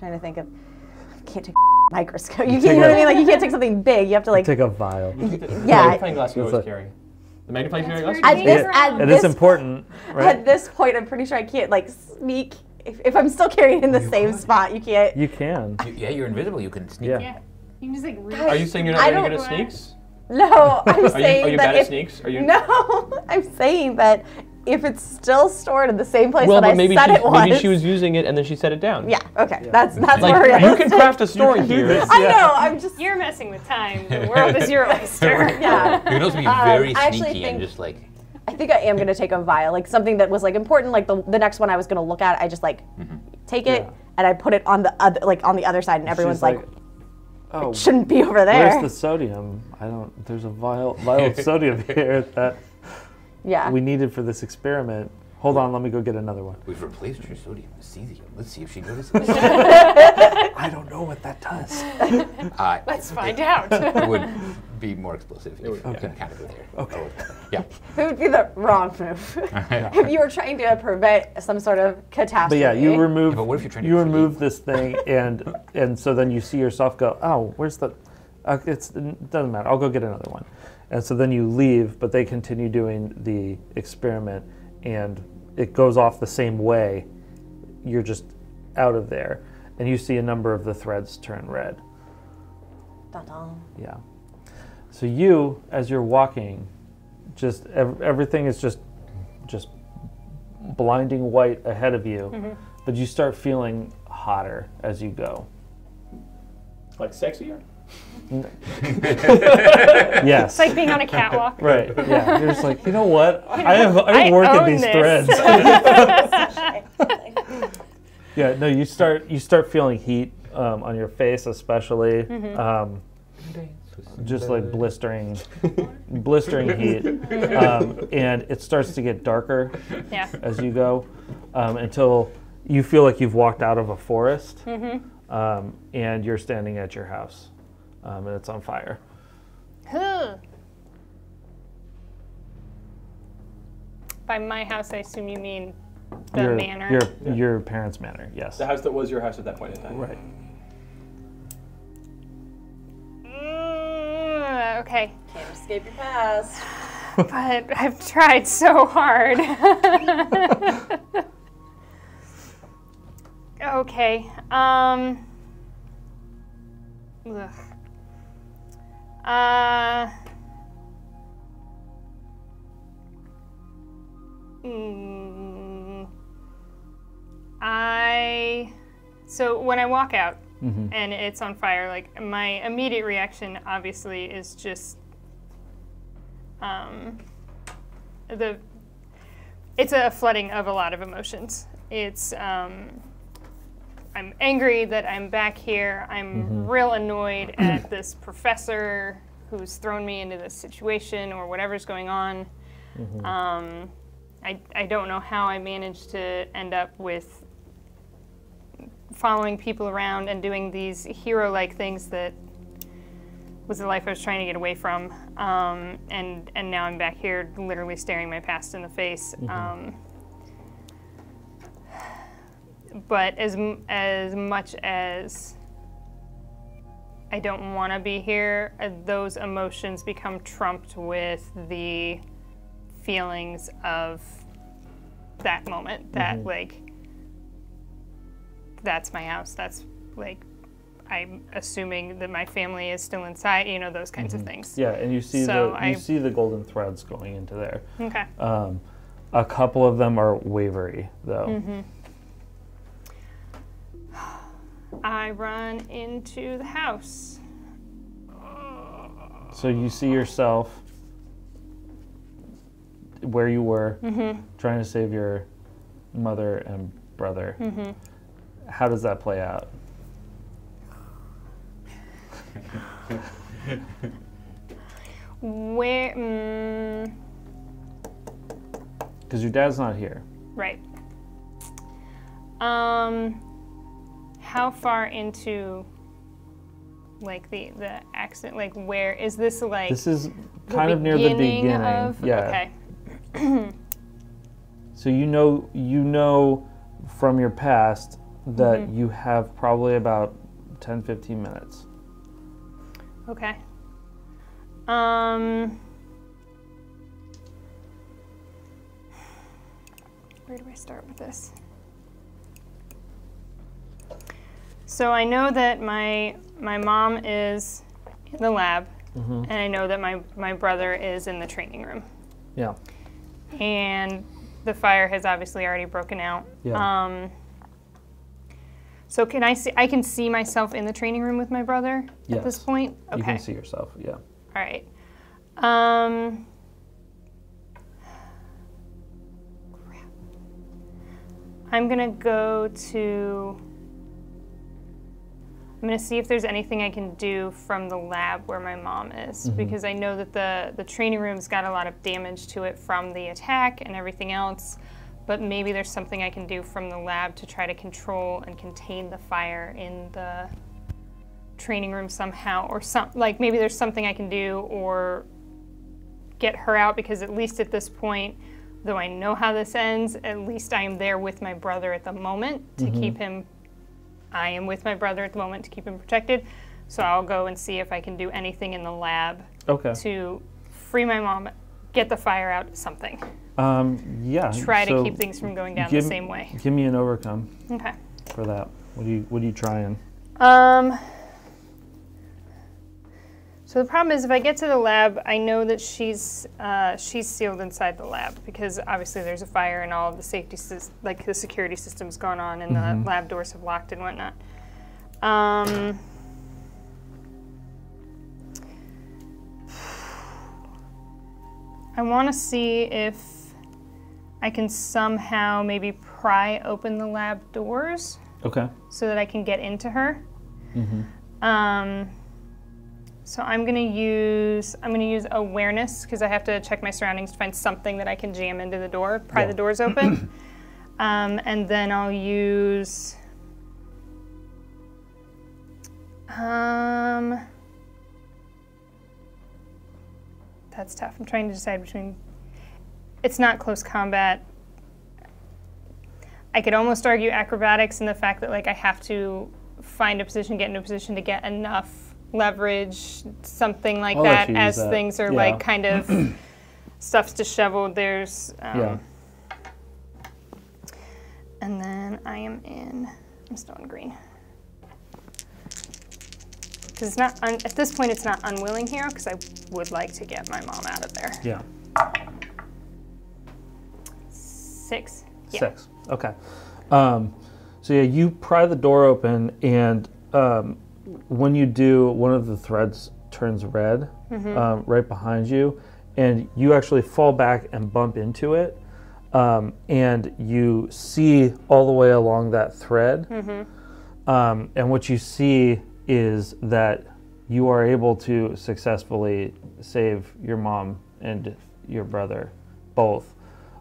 to think of, I can't take a microscope. You know what I mean? Like you can't take something big. You have to like take a vial. Yeah. Magnifying glass you always carry. The magnifying glass. And it's important, right? At this point, I'm pretty sure I can't like sneak. If I'm still carrying it in the same spot, you can't. You can. You're invisible. You can sneak. Yeah. You can just like reach. Are you saying you're not very good at sneaks? No, I'm saying are you that bad at sneaks? Are you? No, I'm saying that if it's still stored in the same place that I maybe said it was. maybe she was using it and then she set it down. Yeah. Okay. That's Like where you can craft a story here. I know. I'm just. You're messing with time. The world is your oyster. Yeah. You can also be very I actually sneaky and think- just like. I think I am going to take a vial, like something that was like important, like the next one I was going to look at. I just like take it and I put it on the other, like on the other side, and everyone's She's like, oh, it shouldn't be over there. where's the sodium? There's a vial of sodium here that Yeah. we needed for this experiment. Hold on, let me go get another one. We've replaced your sodium with cesium. Let's see if she notices. I don't know what that does. Let's find out. It would be more explosive if you Okay. encountered it there. Okay. Yeah. It would be the wrong move. If you were trying to prevent some sort of But catastrophe. yeah, you remove. Yeah, but what if you're trying to you create- remove this thing, and so then you see yourself go, oh, where's the? It doesn't matter. I'll go get another one, and so then you leave, but they continue doing the experiment, and it goes off the same way. You're just out of there, and you see a number of the threads turn red. Dun-dun. Yeah. So you, as you're walking, just everything is just blinding white ahead of you, but you start feeling hotter as you go. Like sexier? Yes. It's like being on a catwalk. Right. Yeah. You're just like, you know what? I work in own these this. threads. Yeah. No. You start feeling heat on your face, especially. Just like blistering heat, and it starts to get darker Yeah. as you go, until you feel like you've walked out of a forest, and you're standing at your house, and it's on fire. Huh. By my house, I assume you mean the manor. Your parents' manor, yes. The house that was your house at that point in time. Right. Okay, Can't escape your past. but I've tried so hard. Okay. Ugh. mm, So when I walk out and it's on fire, like my immediate reaction obviously is just it's a flooding of a lot of emotions. It's I'm angry that I'm back here. I'm real annoyed at this professor who's thrown me into this situation or whatever's going on. I don't know how I managed to end up with following people around and doing these hero-like things that was the life I was trying to get away from. And now I'm back here literally staring my past in the face. But as much as I don't want to be here, those emotions become trumped with the feelings of that moment. That like, that's my house. That's like, I'm assuming that my family is still inside. You know, those kinds of things. Yeah, and you see So you see the golden threads going into there. Okay. A couple of them are wavery, though. I run into the house. So you see yourself where you were, trying to save your mother and brother. How does that play out? Where? Because your dad's not here. Right. How far into like the accident? Like where is this? Like This is kind of near the beginning. Of, yeah. Okay. So you know from your past that you have probably about 10-15 minutes. Okay. Where do I start with this? So I know that my mom is in the lab, and I know that my brother is in the training room. Yeah. And the fire has obviously already broken out. Yeah. So can I see? I can see myself in the training room with my brother at this Yes. point. Okay. You can see yourself. Yeah. All right. Crap. I'm gonna go to I'm going to see if there's anything I can do from the lab where my mom is, because I know that the training room's got a lot of damage to it from the attack and everything else, but maybe there's something I can do from the lab to try to control and contain the fire in the training room somehow, or maybe there's something I can do or get her out, because at least at this point, though I know how this ends, at least I am there with my brother at the moment to keep him. I am with my brother at the moment to keep him protected, so I'll go and see if I can do anything in the lab to free my mom, get the fire out, something. Yeah. Try to keep things from going down the same way. Give me an overcome. Okay. For that, what are you trying? So the problem is, if I get to the lab, I know that she's sealed inside the lab, because obviously there's a fire and all of the safety, the security system's gone on, and the lab doors have locked and whatnot. I want to see if I can somehow maybe pry open the lab doors. Okay. So that I can get into her. So I'm gonna use awareness, because I have to check my surroundings to find something that I can jam into the door, pry the doors open. And then I'll use that's tough. I'm trying to decide between, it's not close combat. I could almost argue acrobatics in the fact that, like, I have to find a position, get into a position to get enough leverage, something like that, as things are like kind of stuff's disheveled. There's and then I'm still in green, because it's not at this point it's not unwilling hero, because I would like to get my mom out of there. Yeah. 6. Yeah. 6. Okay. So yeah, you pry the door open, and when you do, one of the threads turns red right behind you, and you actually fall back and bump into it, and you see all the way along that thread, and what you see is that you are able to successfully save your mom and your brother both,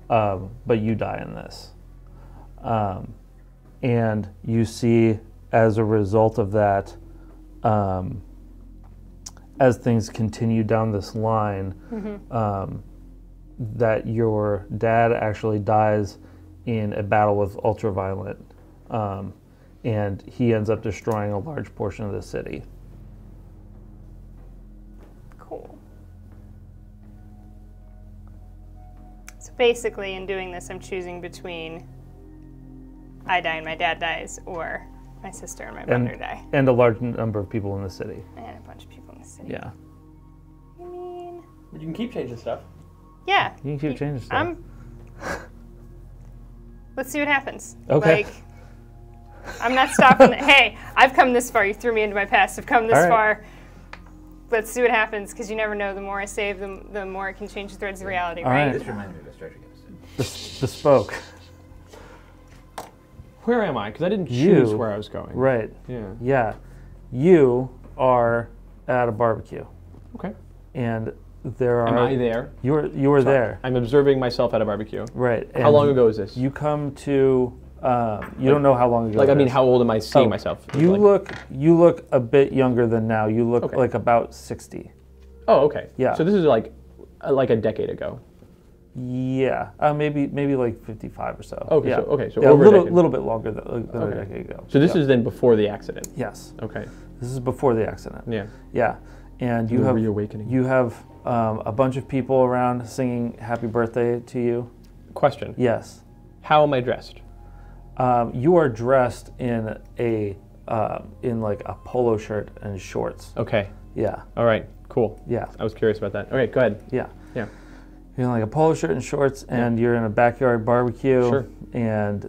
but you die in this. And you see, as a result of that, as things continue down this line, that your dad actually dies in a battle with Ultraviolet, and he ends up destroying a large portion of the city. Cool. So basically, in doing this, I'm choosing between I die and my dad dies, or my sister and my brother die. And a large number of people in the city. And a bunch of people in the city. Yeah. I mean... But you can keep changing stuff. Yeah. You can keep changing stuff. Let's see what happens. Okay. Like, I'm not stopping. Hey, I've come this far. You threw me into my past. I've come this far. Let's see what happens, because you never know. The more I save, the more it can change the threads of reality, right? This reminds me of a Star Trek episode. Bespoke. Where am I? Because I didn't choose where I was going. Right. Yeah. Yeah. You are at a barbecue. Okay. And there are... Am I there? You were there. I'm observing myself at a barbecue. Right. How long ago is this? You come to... you don't know how long ago. Like, I mean, how old am I seeing myself? You look a bit younger than now. You look like about 60. Oh, okay. Yeah. So this is like a decade ago. Yeah, maybe like 55 or so. Okay, yeah. So yeah, over a little bit longer than a decade ago. So this is then before the accident. Yes. Okay. This is before the accident. Yeah. Yeah, and you have reawakening. You have a bunch of people around singing "Happy Birthday" to you. Question. Yes. How am I dressed? You are dressed in like a polo shirt and shorts. Okay. Yeah. All right. Cool. Yeah. I was curious about that. Okay, go ahead. Yeah. Yeah. You're in like a polo shirt and shorts, and you're in a backyard barbecue. Sure. And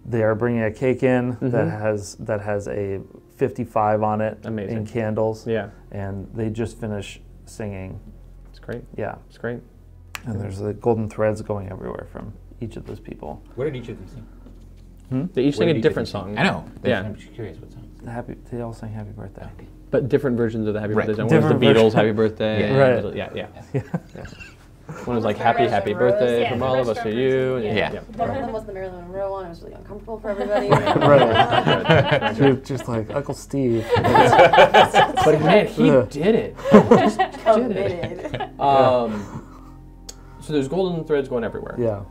they are bringing a cake in that has a 55 on it. Amazing. And candles. Yeah. And they just finished singing. It's great. Yeah. It's great. And there's the golden threads going everywhere from each of those people. What did each of them sing? They each Where sing a do you different get these? song. I know. Yeah. I'm just curious what song. They all sang Happy Birthday. But different versions of the Happy Right. Birthday song. One was the Different Beatles' Happy Birthday. Yeah. Right. Yeah. One was like the Happy Restaurant Rose. Birthday Yeah, from the all of us to Restaurant you. Rose. Yeah. One of them was the Marilyn Monroe one. It was really uncomfortable for everybody. Right. You're just like Uncle Steve. But man, he Yeah. did it. Committed. So there's golden threads going everywhere. Yeah.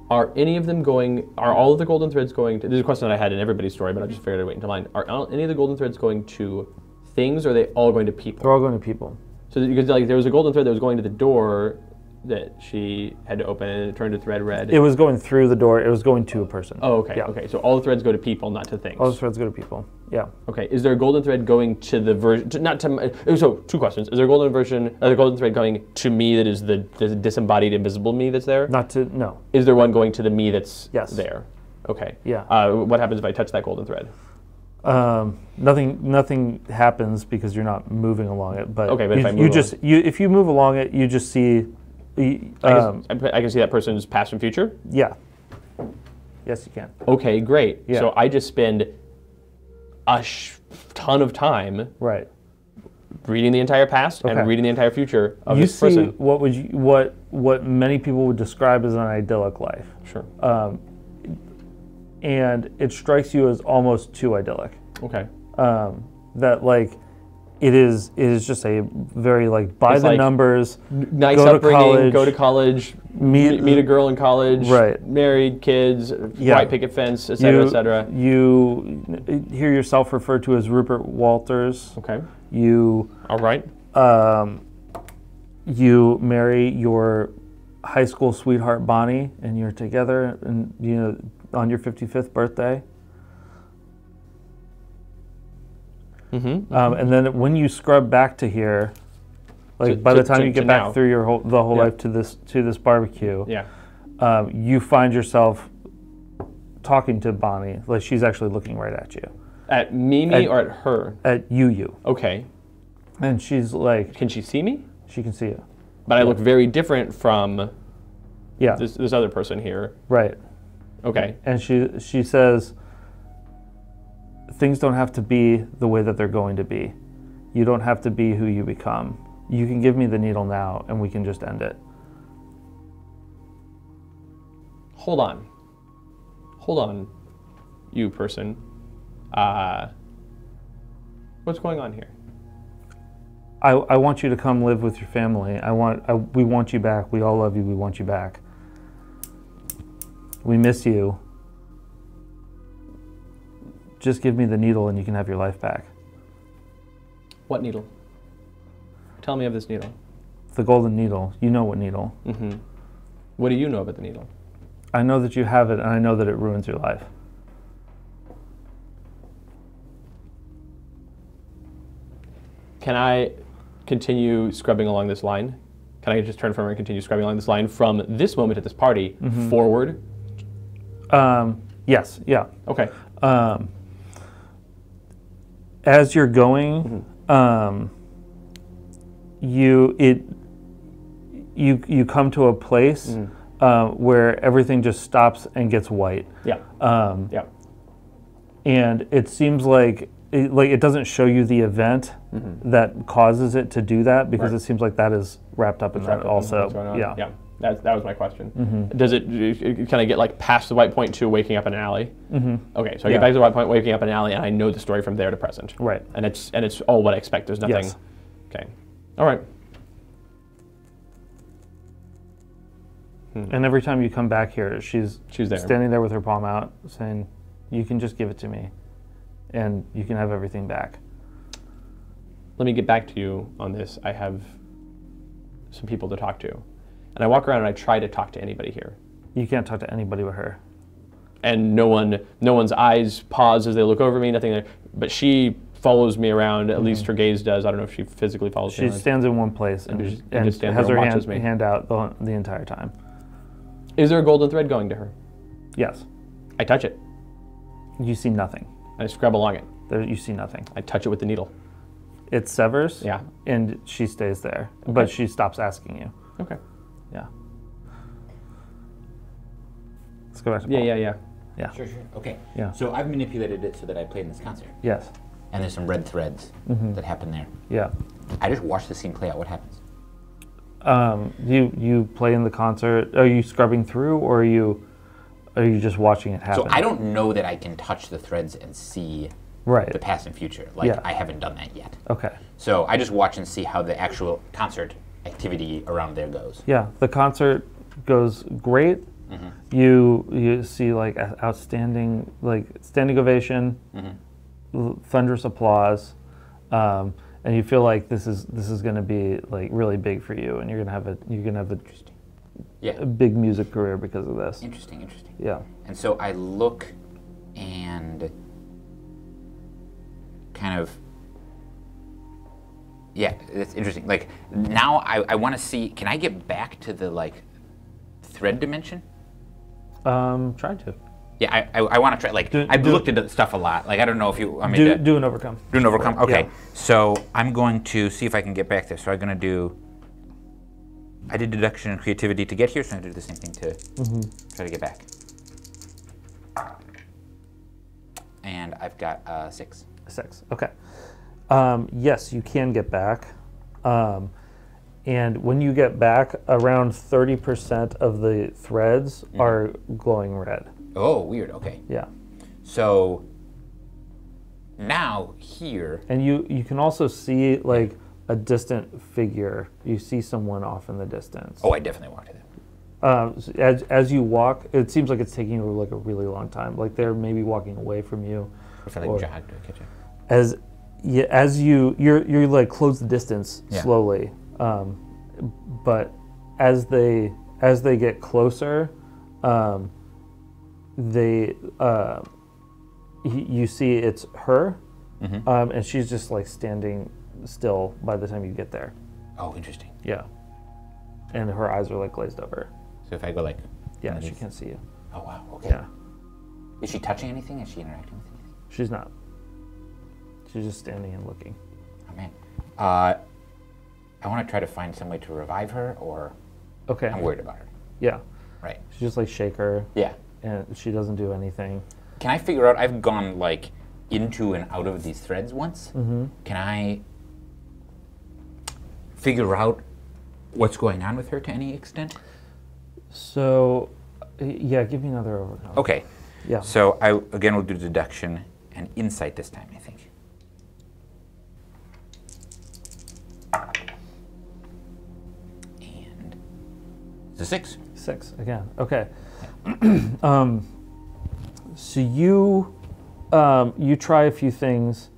Are any of them going? Are all of the golden threads going to? This is a question that I had in everybody's story, but I just figured I'd wait until mine. Are any of the golden threads going to things, or are they all going to people? They're all going to people. So because like there was a golden thread that was going to the door that she had to open, and it turned to thread red. It was going through the door. It was going to a person. Oh, okay. Yeah. Okay. So all the threads go to people, not to things. All the threads go to people. Yeah. Okay. Is there a golden thread going to the version? Not to. So 2 questions. Is there a golden thread going to me that is the disembodied, invisible me that's there? Not to, no. Is there one going to the me that's Yes. there? Okay. Yeah. What happens if I touch that golden thread? Nothing happens because you're not moving along it. But Okay, but if I you move just if you move along it, you just see. I can see that person's past and future. Yeah. Yes, you can. Okay, great. Yeah. So I just spend a ton of time Right. reading the entire past Okay. and reading the entire future of You this see person. what many people would describe as an idyllic life, Sure. and it strikes you as almost too idyllic. Okay. That like it is just a very like by It's the like numbers. Nice go to upbringing, college, go to college, meet a girl in college, Right. married, kids, Yeah. white picket fence, etc., etc. You hear yourself referred to as Rupert Walters. Okay. You All right. you marry your high school sweetheart Bonnie, and you're together, and on your 55th birthday. Mm-hmm. And then when you scrub back to here, like by the time you get back now. through the whole Yeah. life to this barbecue, Yeah. you find yourself talking to Bonnie, like she's actually looking right at you, At Mimi At- or at her? at you, Okay. and she's like, Can she see me? she can see you. But I look very different from Yeah, this other person here. right. Okay. And she says, things don't have to be the way that they're going to be. You don't have to be who you become. You can give me the needle now, and we can just end it. Hold on, you person. What's going on here? I want you to come live with your family. We want you back. We all love you. We want you back. We miss you. Just give me the needle and you can have your life back. What needle? Tell me of this needle. The golden needle. You know what needle. Mm-hmm. What do you know about the needle? I know that you have it, and I know that it ruins your life. Can I continue scrubbing along this line? Can I just turn from her and continue scrubbing along this line from this moment at this party forward? Yes, yeah. Okay. As you're going, you come to a place where everything just stops and gets white. Yeah. Yeah. And it seems like it doesn't show you the event that causes it to do that, because Right. it seems like that is wrapped up in that also. What's going on? Yeah. Yeah. That was my question. Does it kind of get like past the white point to waking up in an alley? Okay, so I Yeah. get back to the white point, waking up in an alley, and I know the story from there to present. Right. And it's all what I expect. There's nothing. Yes. Okay. All right. And every time you come back here, she's there. standing there with her palm out, saying, "You can just give it to me, and you can have everything back." Let me get back to you on this. I have some people to talk to. And I walk around and I try to talk to anybody here. You can't talk to anybody but her. And no one's eyes pause as they look over me, nothing. But she follows me around, at least her gaze does. I don't know if she physically follows me She around. stands in one place and just and stands has there her and watches me. hand out the entire time. Is there a golden thread going to her? Yes. I touch it. You see nothing. I scrub along it. You see nothing. I touch it with the needle. It severs. Yeah. And she stays there, but she stops asking you. Okay. Yeah. Let's go back to Paul. Yeah. Yeah. Sure. Okay. Yeah. So I've manipulated it so that I play in this concert. Yes. And there's some red threads that happen there. Yeah. I just watch the scene play out. What happens? You play in the concert. Are you scrubbing through, or are you just watching it happen? So I don't know that I can touch the threads and see Right. the past and future. Like, Yeah. I haven't done that yet. Okay. So I just watch and see how the actual concert activity around there goes. Yeah, the concert goes great. You see like outstanding, like standing ovation, thunderous applause, and you feel like this is going to be like really big for you, and you're gonna have a Yeah. big music career because of this. Interesting. Yeah. And so I look and kind of, yeah, it's interesting. Like, now I want to see, can I get back to the, like, thread dimension? Try to. Yeah, I want to try, like, I've looked at stuff a lot. Like, I don't know if you, Do an overcome. do an overcome? Okay, Yeah. so I'm going to see if I can get back there. So I'm going to do, I did deduction and creativity to get here, so I'm going to do the same thing to try to get back. And I've got 6. 6. Okay. Yes, you can get back. And when you get back, around 30% of the threads are glowing red. Oh, weird. Okay. Yeah. So now here, And you can also see like a distant figure. You see someone off in the distance. oh, I definitely walked to them. So as you walk, it seems like it's taking you like a really long time. Like they're maybe walking away from you. If I like Or- jog, do I catch you? As you're like close the distance Yeah. slowly, but as they get closer, you see it's her, and she's just like standing still by the time you get there. Oh, interesting. Yeah, and her eyes are like glazed over. So if I go like, Yeah, underneath- she can't see you. Oh wow. Okay. Yeah, Is she touching anything? Is she interacting with anything? she's not. She's just standing and looking. Oh man. I want to try to find some way to revive her, or Okay. I'm worried about her. Yeah, Right. she just like shake her, Yeah. and she doesn't do anything. Can I figure out? I've gone like into and out of these threads once. Can I figure out what's going on with her to any extent? So, yeah, give me another overcome. Okay. Yeah. So I again will do deduction and insight this time, I think. And it's a 6. 6 again. Okay. So you try a few things,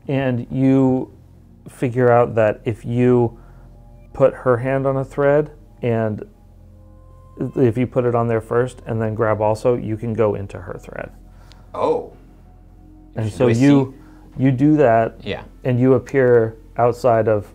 and you figure out that if you put her hand on a thread, and if you put it on there first and then grab also, you can go into her thread. Oh. And Do so I you do that, Yeah. and you appear outside of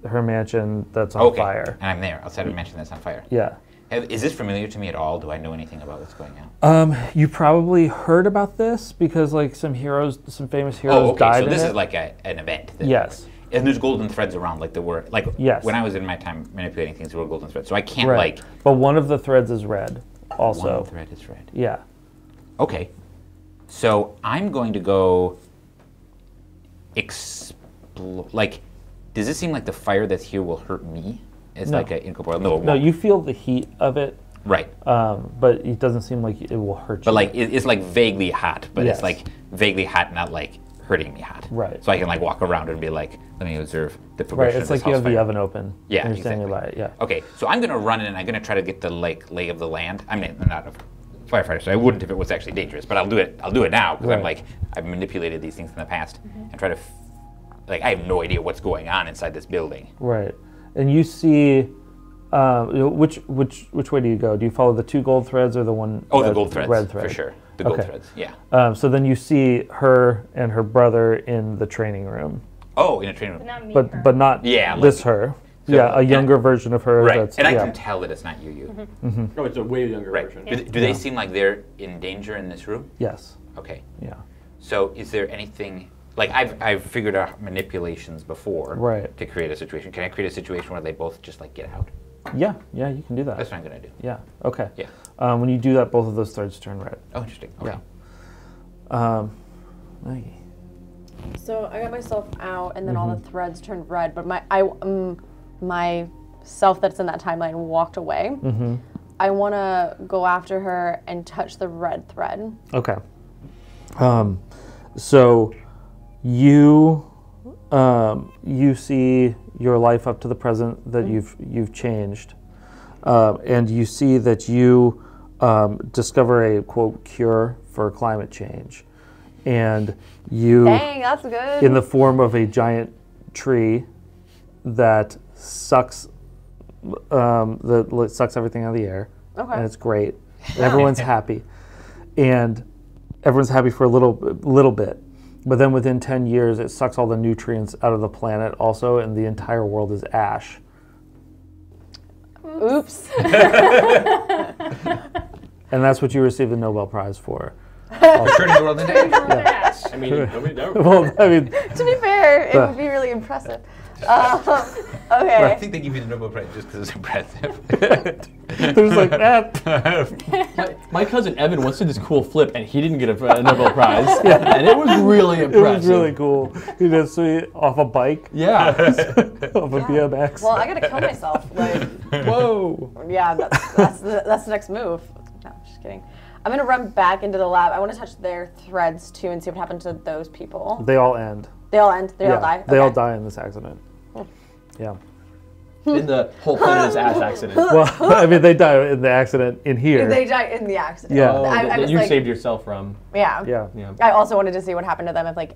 her mansion that's on Okay. fire. And I'm there outside of a mansion that's on fire. Yeah. Is this familiar to me at all? Do I know anything about what's going on? You probably heard about this because like some famous heroes Oh, okay. died So in this it. is like an event. Yes. And there's golden threads around, like there were, like Yes. when I was in my time manipulating things, there were golden threads. So I can't Right. like. But one of the threads is red also. One thread is red. Yeah. Okay. So I'm going to go. Like, does this seem like the fire that's here will hurt me? It's No. like an incorporeal. No, it No, won't. you feel the heat of it, Right. but it doesn't seem like it will hurt you. But like it's like vaguely hot, but Yes. it's like vaguely hot, not like hurting me hot. Right. So I can like walk around and be like, let me observe the right, progression it's of this like you house have the fire. oven open. Yeah, and you're standing exactly. by it. Yeah. Okay, so I'm gonna run in and I'm gonna try to get the like lay of the land. I'm not a firefighter, so I wouldn't if it was actually dangerous. But I'll do it. I'll do it now because I'm Right. like I've manipulated these things in the past and try to like I have no idea what's going on inside this building. Right, and you see. Which way do you go? Do you follow the 2 gold threads or the one? Oh, the red- gold threads red thread? for sure. The gold Okay. threads, yeah. So then you see her and her brother in the training room, Oh, in a training room. Not me. her. but not Yeah, this like- her. So- Yeah, a younger version of her. Right, That's, and I yeah. can tell that it's not you. Oh, it's a way younger Right. version. Do they seem like they're in danger in this room? Yes. Okay. Yeah. So is there anything like I've figured out manipulations before Right. to create a situation. Can I create a situation where they both just like get out? Yeah, you can do that. That's what I'm gonna do. Yeah. Okay. Yeah. When you do that, both of those threads turn red. Oh, interesting. Okay. Yeah. Maggie. So I got myself out, and then all the threads turned red. But my self that's in that timeline walked away. I want to go after her and touch the red thread. Okay. So you see your life up to the present that you've changed, and you see that you discover a quote cure for climate change, and you Dang, that's good. in the form of a giant tree that sucks sucks everything out of the air, and it's great. Everyone's happy, and everyone's happy for a little bit. But then within 10 years, it sucks all the nutrients out of the planet also, and the entire world is ash. Oops. And that's what you received the Nobel Prize for. Turning the world into ash. I mean, nobody knows. Well, I mean, To be fair, it would be really impressive. Okay. I think they give you the Nobel Prize just because it's impressive. there's like that. My cousin Evan once did this cool flip, and he didn't get a Nobel Prize, and it was really It impressive. was really cool. He did sweet off a bike, Yeah. off a BMX. Well, I gotta kill myself. Like, Whoa. yeah, that's the next move. No, just kidding. I'm gonna run back into the lab. I want to touch their threads too and see what happened to those people. They all end. They all end. They all die. They all Okay. die in this accident. Yeah. In the whole planet is ash accident. Well, I mean, they die in the accident in here. They die in the accident. Yeah. Oh, I that was you like, saved yourself from. Yeah. Yeah. Yeah. I also wanted to see what happened to them if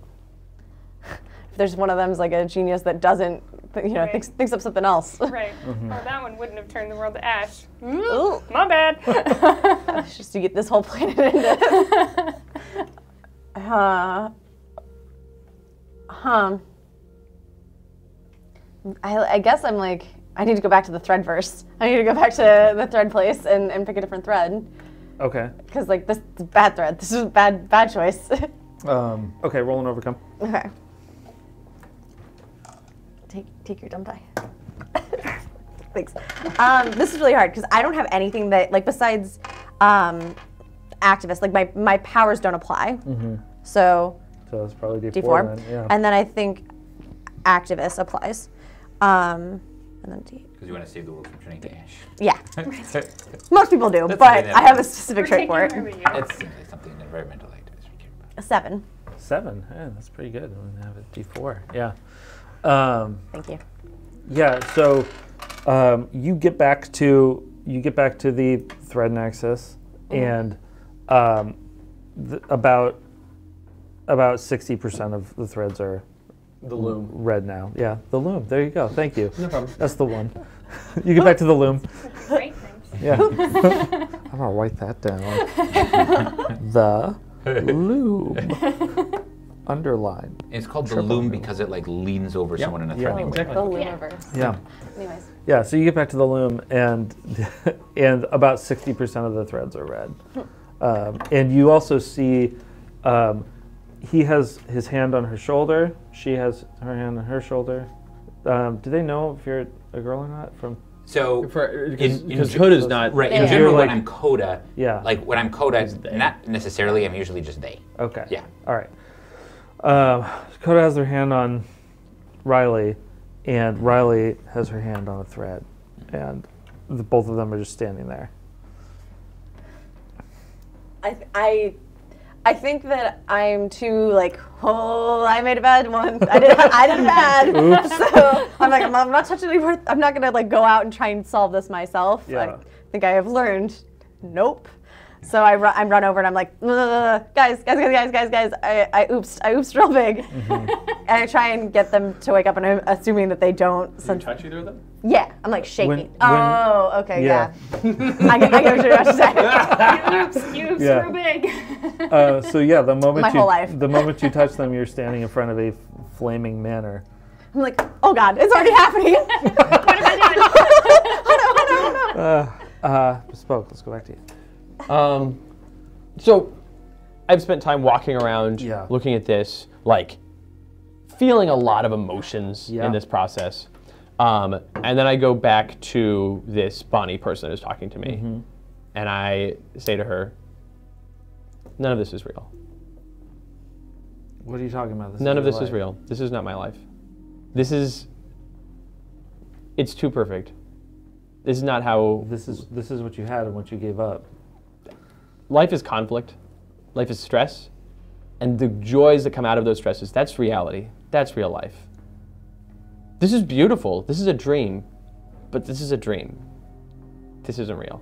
there's one of them's like a genius that doesn't, Right. thinks of something else. Right. Well, that one wouldn't have turned the world to ash. Ooh. My bad. It's just to get this whole planet into. I guess I'm like, I need to go back to the thread verse. I need to go back to the thread place and pick a different thread. Okay. Because like this is a bad thread. This is a bad choice. Okay, roll and overcome. Okay. Take your dumb die. Thanks. This is really hard because I don't have anything that besides activist. Like my powers don't apply. So So it's probably D4, D4, then. Yeah. and then I think activist applies. And then D. Because you want to save the world from turning to ash. Yeah. Most people do, That's but something that I have a specific trait for it. That seems like something an environmental activist would care about. A 7. 7. Yeah, that's pretty good. I'm gonna have a D4. Yeah. Thank you. Yeah. So you get back to the thread nexus, and about 60% of the threads are The loom. red now. Yeah, the loom. There you go. Thank you. No problem. That's the one. You get back to the loom. Great things. Yeah. I'm gonna write that down. The loom. Underline. It's called the loom because it like leans over someone in a threatening way. exactly. The Lumiverse. Yeah. Anyways. Yeah. So you get back to the loom, and about 60% of the threads are red. And you also see he has his hand on her shoulder. She has her hand on her shoulder. Do they know if you're a girl or not? From So Because Coda's not. right in Yeah. general, You're when like- I'm Coda, Yeah. like when I'm Coda, they. not necessarily. I'm usually just they. Okay. Yeah. All right. Coda has her hand on Riley, and Riley has her hand on a thread, and both of them are just standing there. I think that I'm too like, oh, I made a bad one. I did bad. Oops. So I'm like, I'm not touching anymore. I'm not gonna like go out and try and solve this myself. Yeah. I think I have learned. Nope. So I run over and I'm like, guys, I oopsed real big. And I try and get them to wake up, and I'm assuming that they don't. Did you touch either of them? Yeah, I'm like shaking. When- Okay, yeah. yeah. I get what you're about to say. You oops Yeah. real big. So yeah, the moment My you whole life. the moment you touch them, you're standing in front of a flaming manor. I'm like, oh God, it's already happening. What have I done? Oh no. Bespoke. Let's go back to you. So I've spent time walking around, Yeah. looking at this, like feeling a lot of emotions Yeah. in this process. And then I go back to this Bonnie person who's talking to me, and I say to her, none of this is real. What are you talking about? None of this is real. This is not my life. It's too perfect. This is not how... This is what you had and what you gave up. Life is conflict. Life is stress. And the joys that come out of those stresses, that's reality. That's real life. This is beautiful. This is a dream. But this is a dream. This isn't real.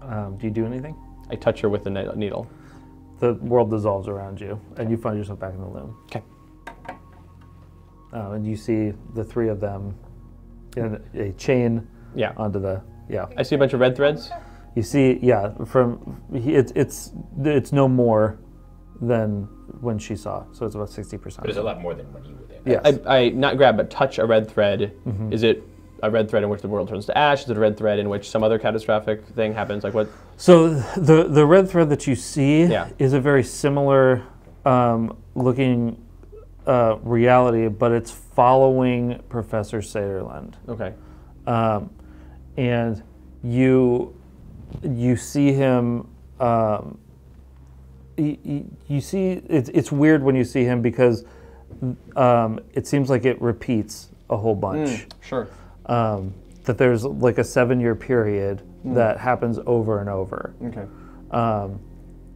Do you do anything? I touch her with the needle. The world dissolves around you, and you find yourself back in the loom. Okay. And you see the three of them in a chain onto the, I see a bunch of red threads. You see, it's no more than when she saw, so it's about 60%. But it's a lot more than when you were there. Yes. I not grab, but touch a red thread. Is it a red thread in which the world turns to ash? Is it a red thread in which some other catastrophic thing happens? Like what? So the red thread that you see is a very similar looking reality, but it's following Professor Saterland. Okay. And you see him. You see it's weird when you see him because it seems like it repeats a whole bunch. Sure. That there's like a 7-year period that happens over and over. Okay.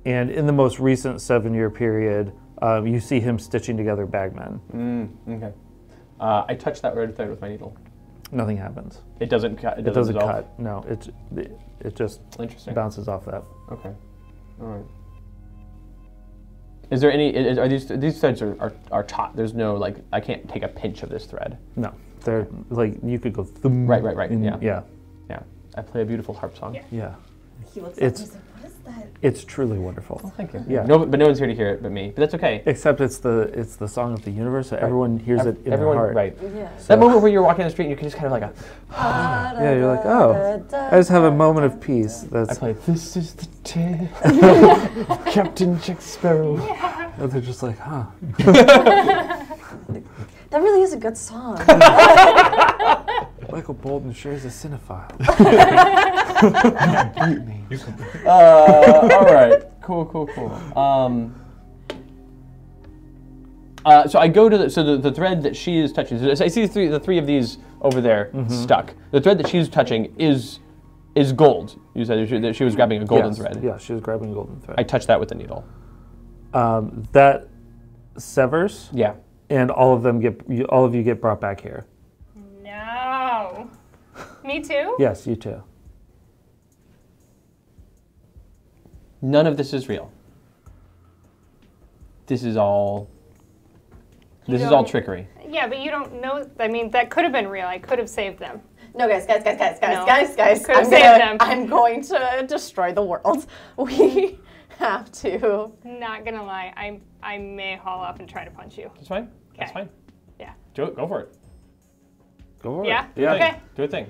And in the most recent 7-year period, you see him stitching together bagmen. Okay. I touch that red thread with my needle. Nothing happens. It doesn't cut. It doesn't cut. No, it just Interesting. bounces off that. Okay. All right. Is there any? Are these threads are taut? There's no like I can't take a pinch of this thread. No, they're like you could go. Thum, Right. Yeah. I play a beautiful harp song. Yeah. He looks at me and he's like, what is that? It's truly wonderful. Thank you. Yeah. No, but no one's here to hear it but me. But that's okay. Except it's the song of the universe, so everyone hears it in Everyone, their heart. right. Yeah. That moment where you're walking down the street and you can just kind of like Yeah, you're like, oh, I just have a moment of peace. I That's play. This is the tale of Captain Jack Sparrow. and they're just like, huh. That really is a good song. Michael Bolton sure is a cinephile. All right. Cool. So I go to the thread that she is touching. So I see the three of these over there stuck. The thread that she's touching is gold. You said that she was grabbing a golden thread. Yeah, she was grabbing a golden thread. I touch that with the needle. That severs. Yeah. And all of you get brought back here. No. Me too? Yes, you too. None of this is real. This is all trickery. Yeah, but you don't know. I mean, that could have been real. I could have saved them. No, guys. Could've I'm going to destroy the world. We have to. Not gonna lie, I may haul off and try to punch you. That's fine. That's Okay. fine. Yeah. Do it. Go for it. Go for Yeah? it. Yeah. Okay. Do a thing.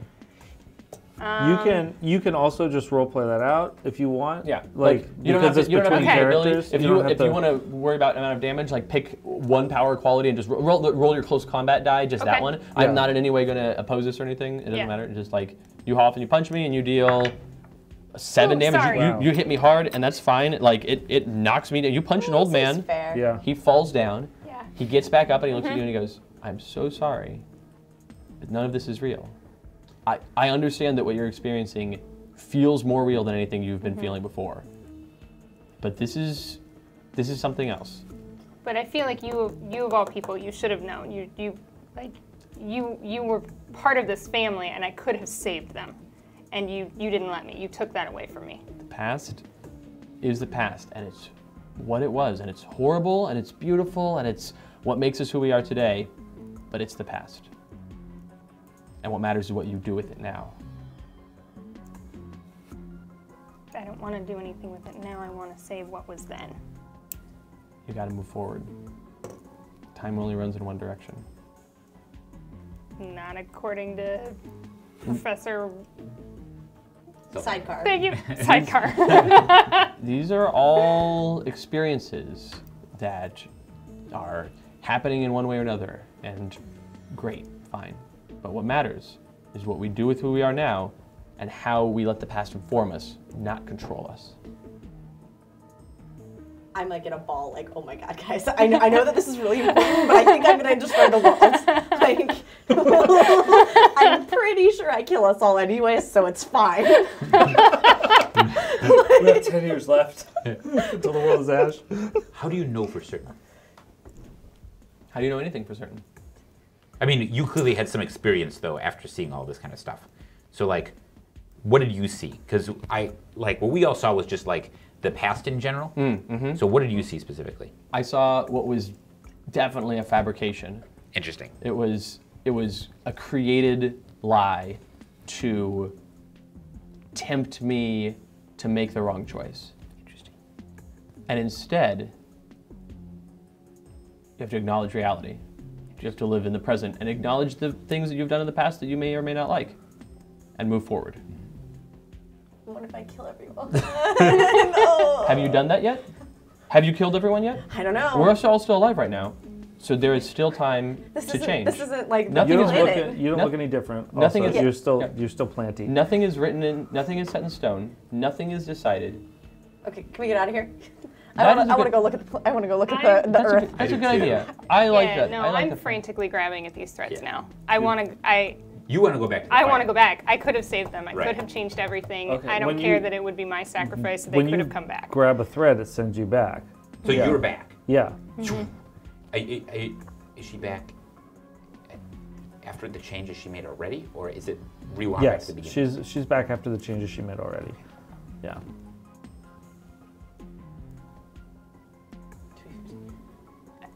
You can also just role play that out if you want. Yeah. Like you don't have because to. You it's don't have between to ability. characters. If don't have you to- want to worry about amount of damage, like pick one power quality and just roll your close combat die. Just that Okay. one. Yeah. I'm not in any way going to oppose this or anything. It doesn't Yeah. matter. It's just like you haul off and you punch me and you deal 7 Oh, damage. sorry. Wow. You hit me hard and that's fine. Like it knocks me down. You punch an old This is man. fair. Yeah. He falls down. Yeah. He gets back up and he looks at you and he goes, "I'm so sorry, but none of this is real. I understand that what you're experiencing feels more real than anything you've been feeling before. But this is something else." But I feel like you of all people, you should have known. You were part of this family, and I could have saved them, and you didn't let me. You took that away from me. The past is the past, and it's what it was, and it's horrible, and it's beautiful, and it's what makes us who we are today, but it's the past. And what matters is what you do with it now. I don't want to do anything with it now. I want to save what was then. You gotta move forward. Time only runs in one direction. Not according to Professor. Sidecar. Thank you. Sidecar. These are all experiences that are happening in one way or another, and great, fine. But what matters is what we do with who we are now and how we let the past inform us, not control us. I'm like in a ball, like, oh my god, guys. I know that this is really important, but I think I'm gonna destroy the world. Like, I'm pretty sure I kill us all anyway, so it's fine. We have 10 years left until the world is ash. How do you know for certain? How do you know anything for certain? I mean, you clearly had some experience, though, after seeing all this kind of stuff. So, like, what did you see? Because what we all saw was just, like, the past in general. Mm-hmm. So what did you see specifically? I saw what was definitely a fabrication. Interesting. It was a created lie to tempt me to make the wrong choice. Interesting. And instead, you have to acknowledge reality. You have to live in the present and acknowledge the things that you've done in the past that you may or may not like, and move forward. What if I kill everyone? No. Have you done that yet? Have you killed everyone yet? I don't know. We're all still alive right now, so there is still time to change. This isn't like Nothing You is don't, planning. look, you don't look any different. Nothing Also, is- you're still planty. Nothing is written in. Nothing is set in stone. Nothing is decided. Okay, can we get out of here? That I is a want to good- go look at the. I want to go look I- at the That's Earth. a good idea. I like yeah, that. no, I like I'm the frantically grabbing at these threads Yeah. now. I want to. You want to go back to the I want to fire. go back. I could have saved them. I Right. could have changed everything. Okay, I don't when care you- that it would be my sacrifice. They When could you have come back. grab a thread, it sends you back. So Yeah. you're back. Yeah. Is she back after the changes she made already? Or is it rewind back to Yes, the beginning? she's back after the changes she made already. Yeah.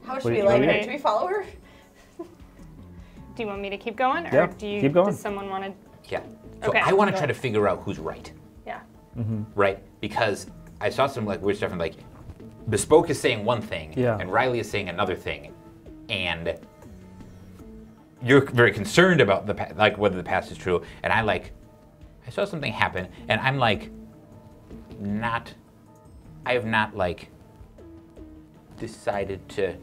How should What we do like you- her? Should we follow her? Do you want me to keep going, or Yeah, do you? keep going. Does someone want to? Yeah. So Okay. I want to try to figure out who's right. Yeah. Right? Because I saw some like weird stuff and like Bespoke is saying one thing Yeah. and Riley is saying another thing. And you're very concerned about the like whether the past is true. And I saw something happen and I'm like I have not like decided to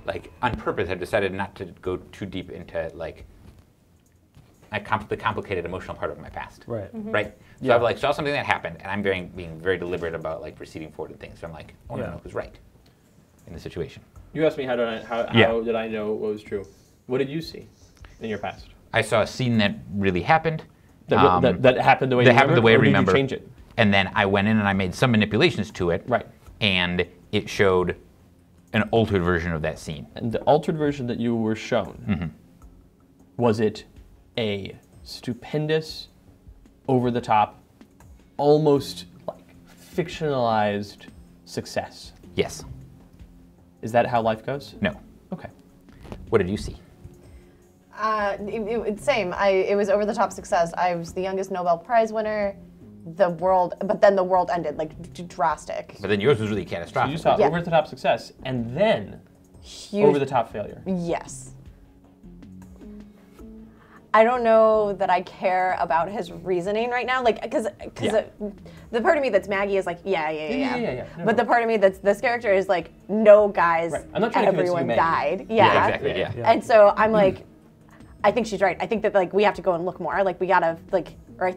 like on purpose I've decided not to go too deep into like the complicated emotional part of my past. Right. Right? So Yeah. I've like saw something that happened and I'm being very deliberate about like proceeding forward and things. So I'm like, I want to Yeah. know who's right in the situation. You asked me how Yeah. did I know what was true? What did you see in your past? I saw a scene that really happened. That happened the way that you happened the remember, way I or did remember. you change it? And then I went in and I made some manipulations to it. Right. And it showed an altered version of that scene. And the altered version that you were shown, was it a stupendous, over-the-top, almost like fictionalized success? Yes. Is that how life goes? No. Okay. What did you see? It's same. It was over the top success. I was the youngest Nobel Prize winner. But then the world ended like drastic. But then yours was really So catastrophic. you saw Yeah. over-the-top success, and then Huge. over-the-top failure. Yes. I don't know that I care about his reasoning right now, like because Yeah. the part of me that's Maggie is like yeah. Yeah. No, But no. the part of me that's this character is like no guys, Right. I'm not trying to convince you, everyone Maggie. died. Yeah, exactly. Yeah. Yeah. And so I'm like, I think she's right. I think that like we have to go and look more. Like we gotta like, or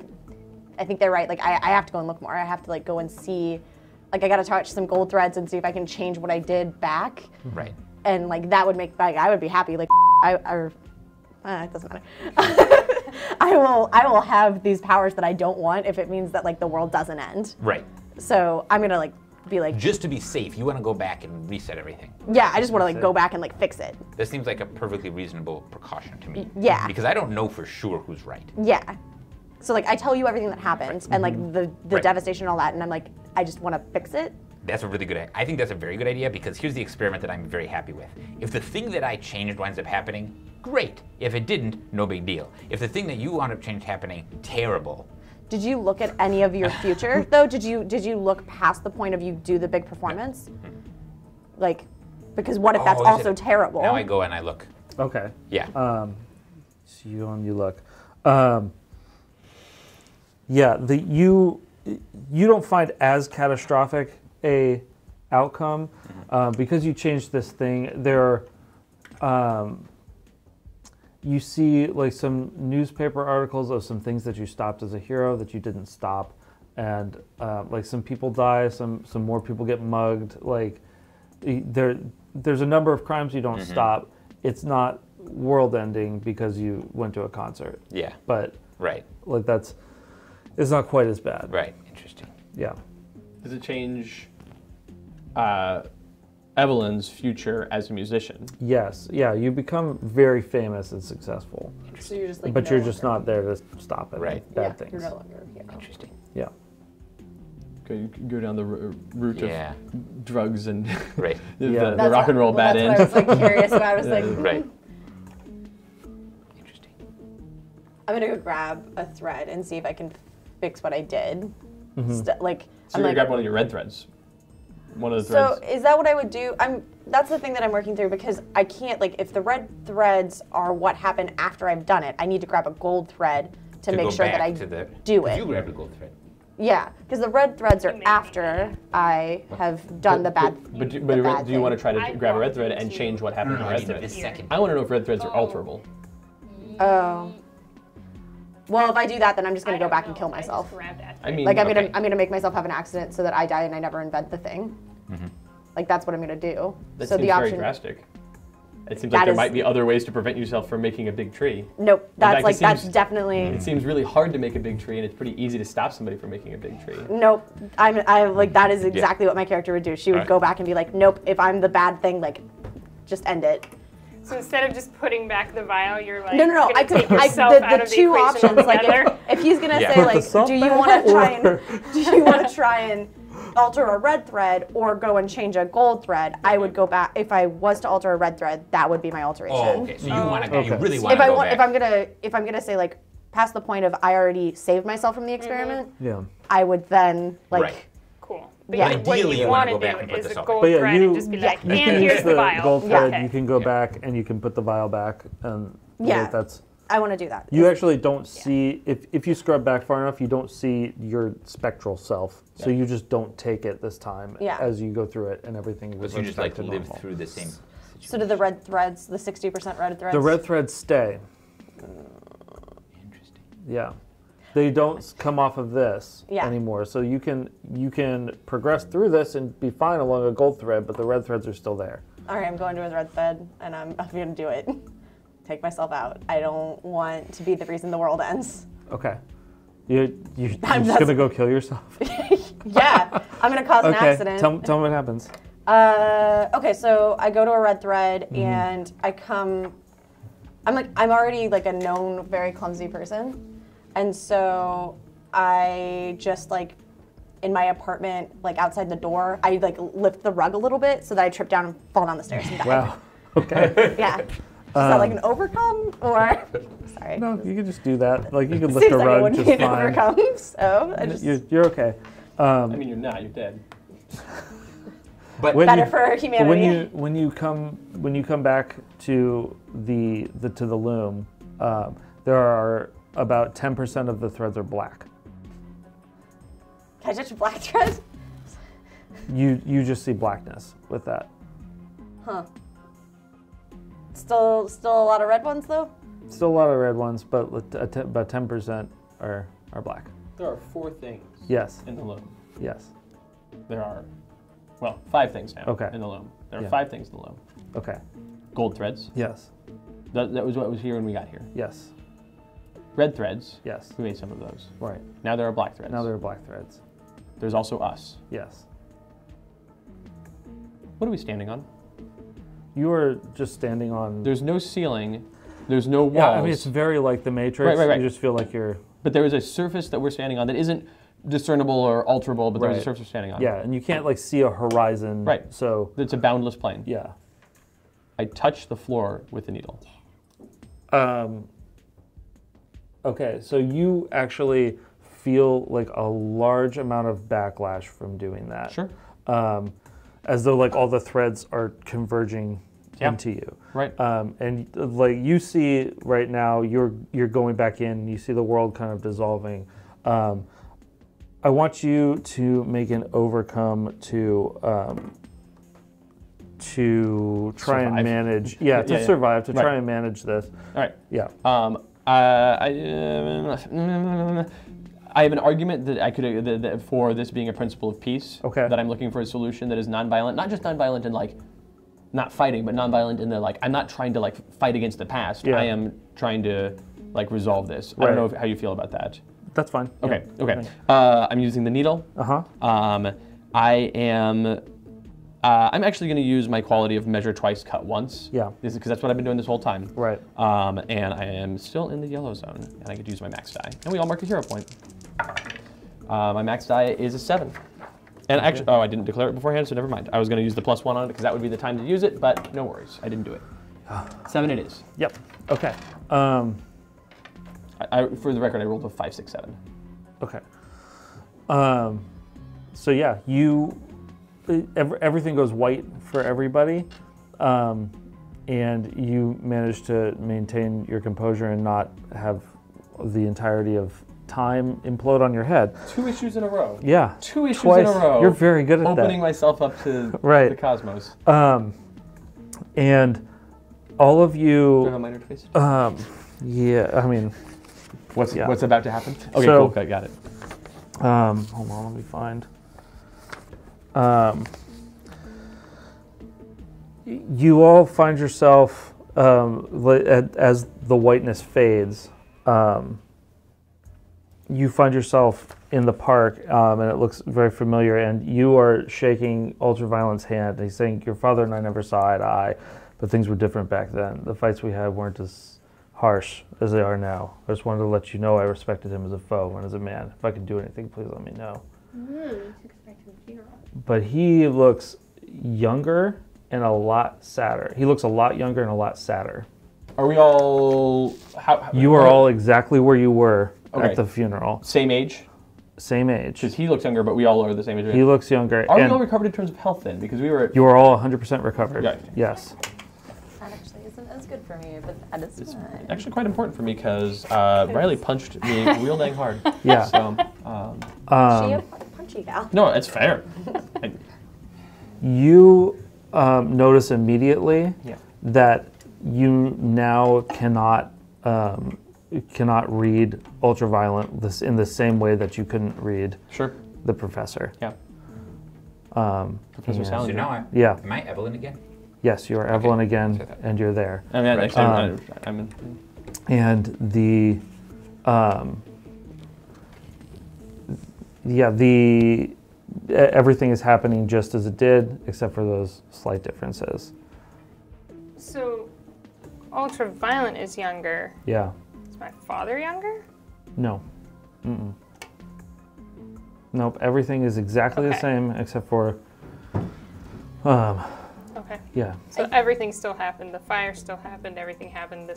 I think they're right. Like I have to go and look more. I have to like go and see, like I gotta touch some gold threads and see if I can change what I did back. Right. And like that would make like I would be happy. Like it doesn't matter. I will have these powers that I don't want if it means that like the world doesn't end. Right. So I'm gonna like be like, Just to be safe, you want to go back and reset everything. yeah, I just want to like go back and like fix it. This seems like a perfectly reasonable precaution to me. Yeah. Because I don't know for sure who's right. Yeah. So like I tell you everything that happened and like the Right. devastation and all that, and I'm like, I just want to fix it. That's a really good I think that's a very good idea because here's the experiment that I'm very happy with. If the thing that I changed winds up happening, great. If it didn't, no big deal. If the thing that you wound up changed happening, terrible. Did you look at any of your future though? Did you look past the point of you do the big performance? Like, because what if that's Oh, is also it- terrible? Now I go and I look. Okay. Yeah. So you go and you look. Yeah, you don't find as catastrophic a outcome because you changed this thing. you see like some newspaper articles of some things that you stopped as a hero that you didn't stop, and like some people die, some more people get mugged. Like there's a number of crimes you don't stop. It's not world-ending because you went to a concert. Yeah. But Right. like it's not quite as bad. Right. Interesting. Yeah. Does it change Evelyn's future as a musician? Yes. Yeah. You become very famous and successful, So you're just like. but no you're just longer- not there to stop it. Right. Bad Yeah, things. you're no longer a hero. Interesting. Yeah. Go down the route Yeah. of drugs and Right. the That's rock and roll bad that's end. what I was like curious about. I was like, Right. Interesting. I'm gonna go grab a thread and see if I can fix what I did. Like, So I'm you're like, gonna grab one of your red threads. One of the so threads. is that what I would do? That's the thing that I'm working through because I can't, like, if the red threads are what happened after I've done it, I need to grab a gold thread to make go sure that back I to the, do 'cause it. You grabbed a gold thread. Yeah, because the red threads are after I have done the bad. But the do bad you want to thing. try to grab a red thread and change what happened to the red I thread? need the second. I want to know if red threads are alterable. Oh. Well, if I do that, then I'm just gonna go back and kill myself. I mean, Like I'm Okay. gonna make myself have an accident so that I die and I never invent the thing. Like that's what I'm gonna do. that so seems the very option. drastic. It seems That like there is- might be other ways to prevent yourself from making a big tree. Nope. That's fact, it like that's seems- definitely. It seems really hard to make a big tree, and it's pretty easy to stop somebody from making a big tree. Nope. I like that is exactly what my character would do. She would Alright. go back and be like, nope. If I'm the bad thing, like, just end it. So instead of just putting back the vial, you're like, No. gonna I could. take yourself out The of the two equation options. Like altogether. if he's gonna Yeah. say Put the like, salt do you back, want to try or- and do you want to try and alter a red thread or go and change a gold thread? I would go back. If I was to alter a red thread, that would be my alteration. Oh, okay. So you want to, you Okay. really want If to I go want, back. if I'm gonna say like past the point of I already saved myself from the experiment, Yeah. I would then like. Right. Cool. But Yeah. what Ideally, you you wanna want go to back do and put is the a salt gold But yeah, thread you and just be like, you and can here's use the vial. gold thread. Okay. You can go back and you can put the vial back, and Yeah. like, that's. I want to do that. You actually don't see if you scrub back far enough, you don't see your spectral self. So you just don't take it this time Yeah. as you go through it, and everything Because reverts you just back like to live normal. through the same. So do the red threads, the 60% red threads? The red threads stay. Interesting. Yeah, they don't come off of this Yeah. anymore. So you can progress through this and be fine along a gold thread, but the red threads are still there. All right, I'm going to a red thread, and I'm gonna do it. Take myself out. I don't want to be the reason the world ends. Okay, you're just that's- gonna go kill yourself. Yeah, I'm gonna cause an Okay, accident. tell me what happens. Okay, so I go to a red thread Mm-hmm. and I come. I'm already like a known very clumsy person, and so I just like in my apartment, like outside the door, I like lift the rug a little bit so that I trip down and fall down the stairs and die. Wow. Okay. Yeah. Is that like an overcome or? Sorry. No, you can just do that. Like you can lift Seems a like it rug wouldn't just be an fine. overcome. So I just You're okay. I mean, you're not. You're dead. But When better you- for But humanity. when you come back to the loom, there are about 10% of the threads are black. Can I touch a black thread? You just see blackness with that. Huh. Still a lot of red ones though. Still a lot of red ones, but about 10% are black. There are 4 things Yes. in the loom. Yes. There are, well, 5 things now Okay. in the loom. There are Yeah. 5 things in the loom. Okay. Gold threads. Yes. That was what was here when we got here. Yes. Red threads. Yes. We made some of those. Right. Now there are black threads. Now there are black threads. There's also us. Yes. What are we standing on? You are just standing on. There's no ceiling. There's no walls. Yeah, I mean it's very like the Matrix. Right. You just feel like you're. But there is a surface that we're standing on that isn't discernible or alterable, but there's a Right. surface we're standing on. Yeah, and you can't like see a horizon. Right. So It's a boundless plane. yeah. I touch the floor with the needle. Okay, so you actually feel like a large amount of backlash from doing that. Sure. As though like all the threads are converging Yeah. into you. Right. And like you see right now, you're going back in. You see the world kind of dissolving. I want you to make an overcome to to try and Survive. manage. Yeah, to Yeah, yeah. survive, to try Right. and manage this. All right. Yeah. I have an argument that I could that for this being a principle of peace. Okay. That I'm looking for a solution that is nonviolent, not just nonviolent in like, not fighting, but nonviolent in the like, I'm not trying to like fight against the past. Yeah. I am trying to like resolve this. I Right. don't know how you feel about that. That's fine. Okay. Yeah. Okay. I'm using the needle. Uh-huh. I am. I'm actually going to use my quality of measure twice, cut once. Yeah. Because that's what I've been doing this whole time. Right. And I am still in the yellow zone, and I get to use my max die. And we all mark a hero point. My max die is a 7. And actually, I didn't declare it beforehand, so never mind. I was going to use the +1 on it because that would be the time to use it, but no worries, I didn't do it. 7 it is. Yep. Okay. For the record, I rolled a 5, 6, 7. Okay. So yeah, everything goes white for everybody, and you manage to maintain your composure and not have the entirety of time implode on your head. 2 issues in a row. Yeah. 2 issues Twice. in a row. You're very good at Opening that. myself up to Right. the cosmos. And all of Do I have a you, minor twist? yeah, I mean, What's about to happen? Okay, So- cool. Got it. hold on, let me find. You all find yourself, as the whiteness fades, you find yourself in the park, and it looks very familiar, and you are shaking Ultraviolent's hand. He's saying, your father and I never saw eye to eye, but things were different back then. The fights we had weren't as harsh as they are now. I just wanted to let you know I respected him as a foe and as a man. If I can do anything, please let me know. But he looks younger and a lot sadder. He looks a lot younger and a lot sadder. Are we all? You are all exactly where you were Okay. at the funeral. Same age? Same age. Because he looks younger, but we all are the same age. Right? He looks younger. Are we and all recovered in terms of health then? Because we were. you are all 100% recovered. Yeah. Yes. That actually isn't as good for me, but that is It's fine. actually quite important for me because Riley punched me real dang hard. Yeah. So, She a punchy gal. no, it's fair. You notice immediately Yeah. that you now cannot read Ultraviolent in the same way that you couldn't read Sure. the professor. Yeah. Professor yeah. So Salinger. now Yeah. am I Evelyn again? Yes, you are Evelyn again, So that- and you're there. I mean, Right. actually, I'm in. And everything is happening just as it did, except for those slight differences. So, Ultraviolent is younger. Yeah. Is my father younger? No. Mm-mm. Nope. Everything is exactly the Okay. same, except for. Okay. Yeah. So everything still happened. The fire still happened. Everything happened.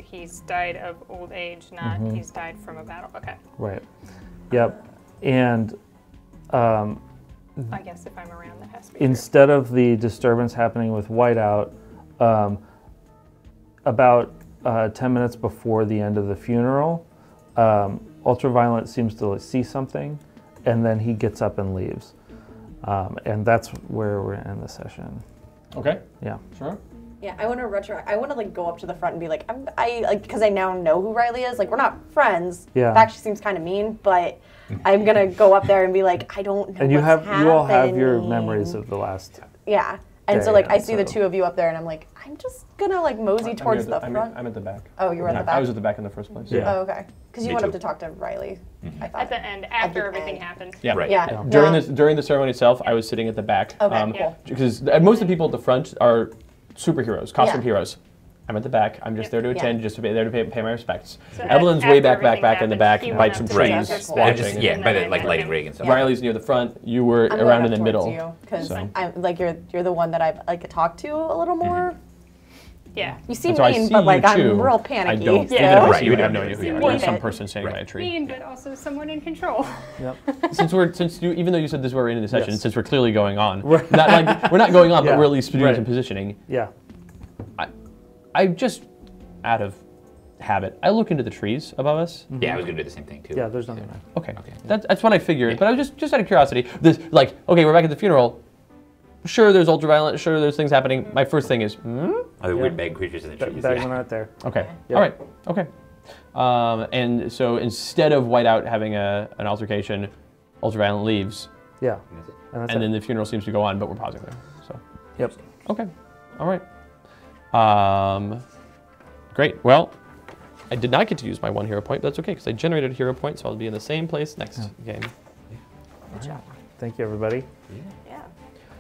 He's died of old age, not he's died from a battle. Okay. Right. Yep. And I guess if I'm around, that has to be true. instead of the disturbance happening with Whiteout, about 10 minutes before the end of the funeral, Ultraviolent seems to see something, and then he gets up and leaves. And that's where we're in the session. Okay. Yeah. Sure. Yeah, I want to like go up to the front and be like, because I now know who Riley is. Like, we're not friends. Yeah. In fact, she seems kind of mean, but I'm gonna go up there and be like, I don't know. And you what's all have your happening. memories of the last. Yeah, and so day, like I and see the so- two of you up there, and I'm like, I'm just gonna like mosey towards the front. I'm at the back. Oh, you were at the I back. was at the back in the first place. Yeah. Oh, okay. Because you Me went up too. to talk to Riley. I thought. At the end, after the everything end. happened. Yeah. Right. Yeah. During the ceremony itself, I was sitting at the back. Okay, cool. Because most of the people at the front are superheroes, costume Yeah. heroes. I'm at the back. I'm just there to attend, just to be there to pay my respects. So Evelyn's after way back everything in the happened, back he by went some up to trees. the Trevor's Well, I watching, just, and yeah, then by I the like met lighting him. rig and stuff. Yeah. Riley's near the front. You were I'm around going in the up middle. towards you because So. I'm like you're the one that I like talk to a little more. Yeah. You seem So I mean, see but like you I'm too. real I panicky. don't. So. Even if I Right, see you you, I would have no have idea who to you are. see You're it. some person standing by a tree. Mean, but also someone in control. Yep. Since you, even though you said this were in the session, Yes. since we're clearly going on, we're not going on, Yeah. but we're at least doing Right. some positioning. Yeah. I just, out of habit, I look into the trees above us. Yeah, I was gonna do the same thing too. Yeah. There's nothing there. Okay, that's what I figured. But I was just out of curiosity. This, like, okay, we're back at the funeral. Sure, there's ultraviolent. Sure, there's things happening. My first thing is, Other weird bag creatures in the trees. That Yeah. one right there. okay, Yep. all right, okay. And so instead of Whiteout having an altercation, ultraviolent leaves, Yeah. And that's and it. then the funeral seems to go on, but we're pausing there. So, Yep. okay, all right. Great. Well, I did not get to use my 1 hero point, but that's okay because I generated a hero point, so I'll be in the same place next game. Good job. Thank you, everybody. Yeah.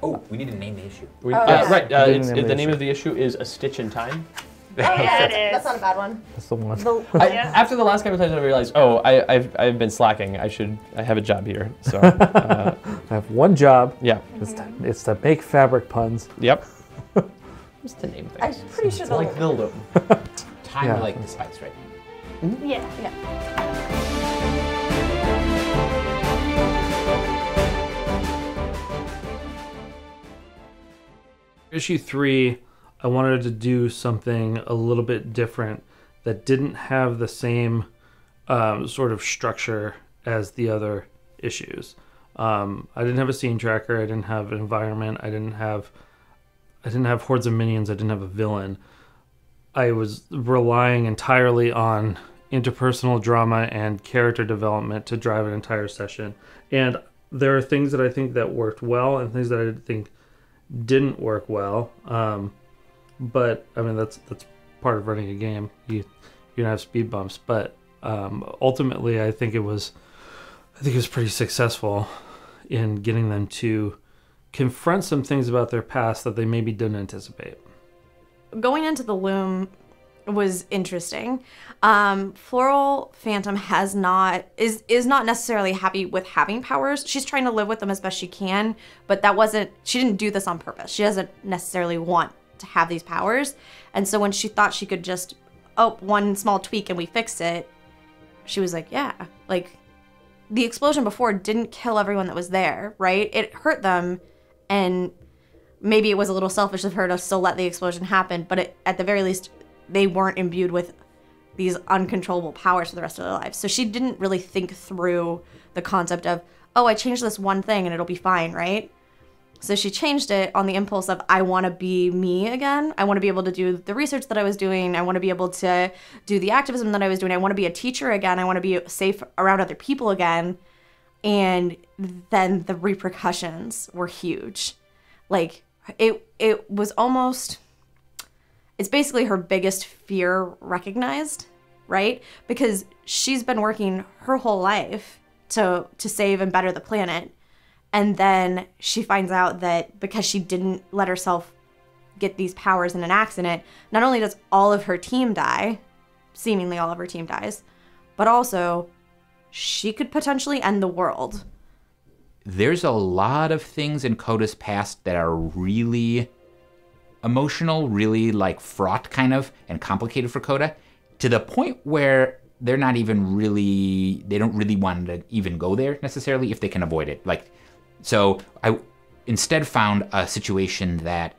Oh, we need to name the issue. yeah. Right. Didn't It's, name the the name issue. of the issue is A Stitch in Time. Yeah, it is. That's not a bad one. That's the one. After the last conversation, I realized, I've been slacking. I have a job here. So, I have one job. yeah. It's to make fabric puns. Yep. Just to name I'm things. pretty sure It's like the dildo. Time Yeah. like the spice, right? Yeah. Issue 3, I wanted to do something a little bit different that didn't have the same sort of structure as the other issues. I didn't have a scene tracker. I didn't have an environment. I didn't have hordes of minions. I didn't have a villain. I was relying entirely on interpersonal drama and character development to drive an entire session. And there are things that I think that worked well and things that I think didn't work well. But I mean, that's part of running a game. You're gonna have speed bumps, but ultimately, I think it was pretty successful in getting them to confront some things about their past that they maybe didn't anticipate. going into the loom was interesting. Floral Phantom is not necessarily happy with having powers. She's trying to live with them as best she can, but she didn't do this on purpose. She doesn't necessarily want to have these powers. And so when she thought she could just, one small tweak and we fixed it, she was like, yeah, like the explosion before didn't kill everyone that was there, right? It hurt them, and maybe it was a little selfish of her to still let the explosion happen, but at the very least, they weren't imbued with these uncontrollable powers for the rest of their lives. So she didn't really think through the concept of, I changed this one thing and it'll be fine, right? So she changed it on the impulse of, I want to be me again. I want to be able to do the research that I was doing. I want to be able to do the activism that I was doing. I want to be a teacher again. I want to be safe around other people again. And then the repercussions were huge. Like, it was almost, it's basically her biggest fear recognized, right? Because she's been working her whole life to save and better the planet. And then she finds out that because she didn't let herself get these powers in an accident, not only does all of her team die, seemingly all of her team dies, but also she could potentially end the world. There's a lot of things in Coda's past that are really emotional, really like fraught kind of, and complicated for Coda, to the point where they're not even really, they don't really want to even go there necessarily if they can avoid it. Like, so I instead found a situation that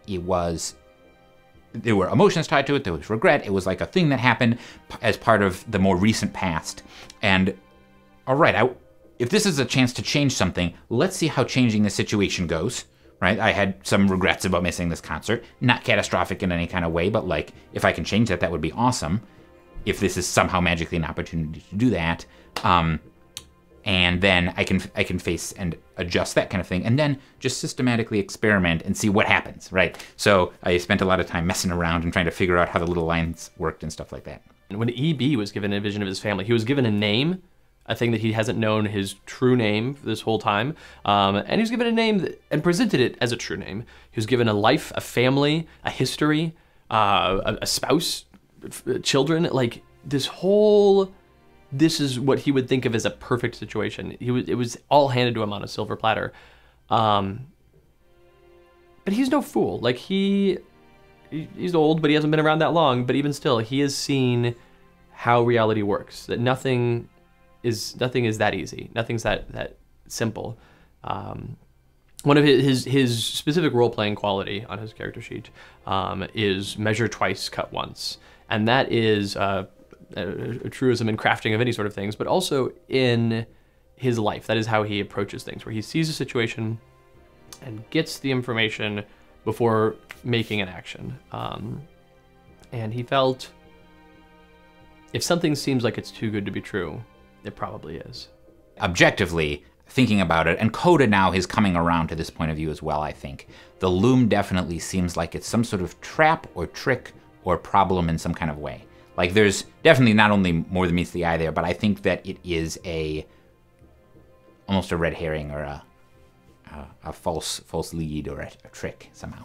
there were emotions tied to it, there was regret, it was like a thing that happened as part of the more recent past. And all right, if this is a chance to change something, let's see how changing the situation goes, right? I had some regrets about missing this concert, not catastrophic in any kind of way, but like, if I can change that, that would be awesome. If this is somehow magically an opportunity to do that, and then I can face and adjust that kind of thing, and then just systematically experiment and see what happens, right? So I spent a lot of time messing around and trying to figure out how the little lines worked and stuff like that. When EB was given a vision of his family, he was given a name, a thing that he hasn't known his true name this whole time, and he was given a name and presented it as a true name. He was given a life, a family, a history, a spouse, children, like this is what he would think of as a perfect situation. It was all handed to him on a silver platter. But he's no fool. Like he's old, but he hasn't been around that long. But even still, he has seen how reality works. That nothing is that easy. Nothing's that simple. One of his specific role-playing quality on his character sheet is measure twice, cut once. And that is a truism in crafting of any sort of things, but also in his life. That is how he approaches things, where he sees a situation and gets the information before making an action. And he felt if something seems like it's too good to be true, it probably is. Objectively, thinking about it, and Coda now is coming around to this point of view as well, I think. The loom definitely seems like it's some sort of trap or trick or problem in some kind of way. Like there's definitely not only more than meets the eye there, but I think that it is almost a red herring or a false lead or a trick somehow.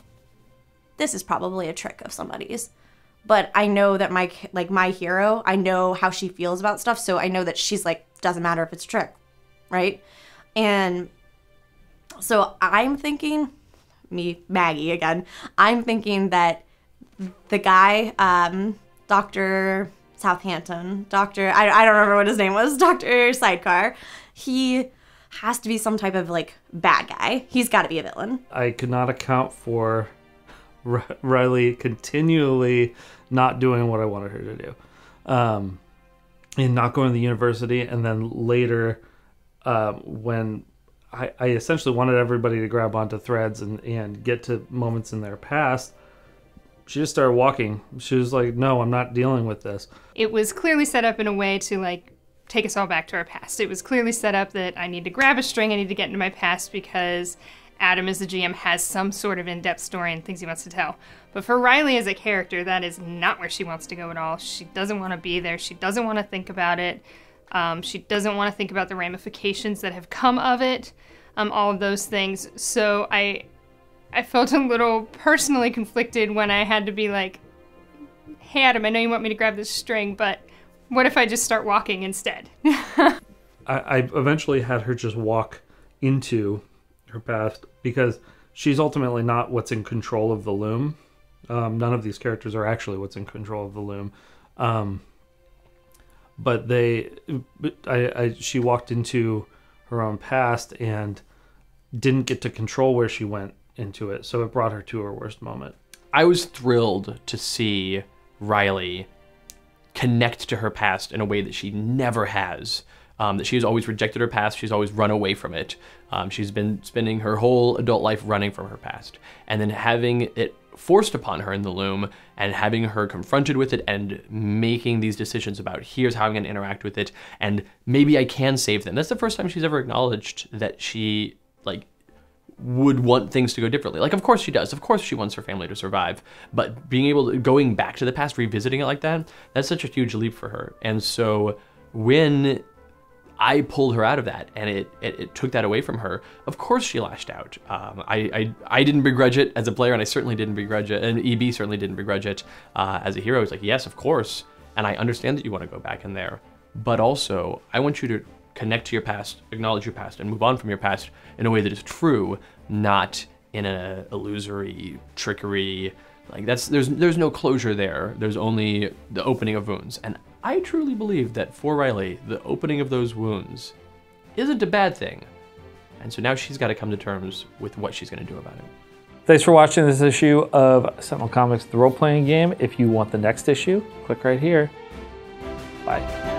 This is probably a trick of somebody's. But I know that my hero, I know how she feels about stuff, so I know that she's like, doesn't matter if it's a trick, right? And so I'm thinking, Maggie again, I'm thinking that the guy, Dr. Southampton, I don't remember what his name was, Dr. Sidecar, he has to be some type of like bad guy. He's got to be a villain. I could not account for Riley continually not doing what I wanted her to do, and not going to the university, and then later when I essentially wanted everybody to grab onto threads and get to moments in their past, she just started walking. She was like, no, I'm not dealing with this. It was clearly set up in a way to like take us all back to our past. It was clearly set up that I need to grab a string, I need to get into my past because Adam as the GM has some sort of in-depth story and things he wants to tell. But for Riley as a character, that is not where she wants to go at all. She doesn't want to be there. She doesn't want to think about it. She doesn't want to think about the ramifications that have come of it, all of those things. So I felt a little personally conflicted when I had to be like, hey Adam, I know you want me to grab this string, but what if I just start walking instead? I eventually had her just walk into her past because she's ultimately not what's in control of the loom. None of these characters are actually what's in control of the loom. But she walked into her own past and didn't get to control where she went into it, so it brought her to her worst moment. I was thrilled to see Riley connect to her past in a way that she never has. That she has always rejected her past, she's always run away from it. She's been spending her whole adult life running from her past. And then having it forced upon her in the loom and having her confronted with it and making these decisions about here's how I'm gonna interact with it and maybe I can save them. That's the first time she's ever acknowledged that she like would want things to go differently. Like, of course she does. Of course she wants her family to survive. But being able to, going back to the past, revisiting it like that, that's such a huge leap for her. And so when I pulled her out of that and it took that away from her, of course she lashed out. I didn't begrudge it as a player, and I certainly didn't begrudge it, and EB certainly didn't begrudge it as a hero. It's like, yes, of course, and I understand that you want to go back in there, but also I want you to connect to your past, acknowledge your past, and move on from your past in a way that is true, not in an illusory trickery. Like there's no closure there. There's only the opening of wounds. And I truly believe that for Riley, the opening of those wounds isn't a bad thing. And so now she's got to come to terms with what she's going to do about it. Thanks for watching this issue of Sentinel Comics, the role-playing game. If you want the next issue, click right here. Bye.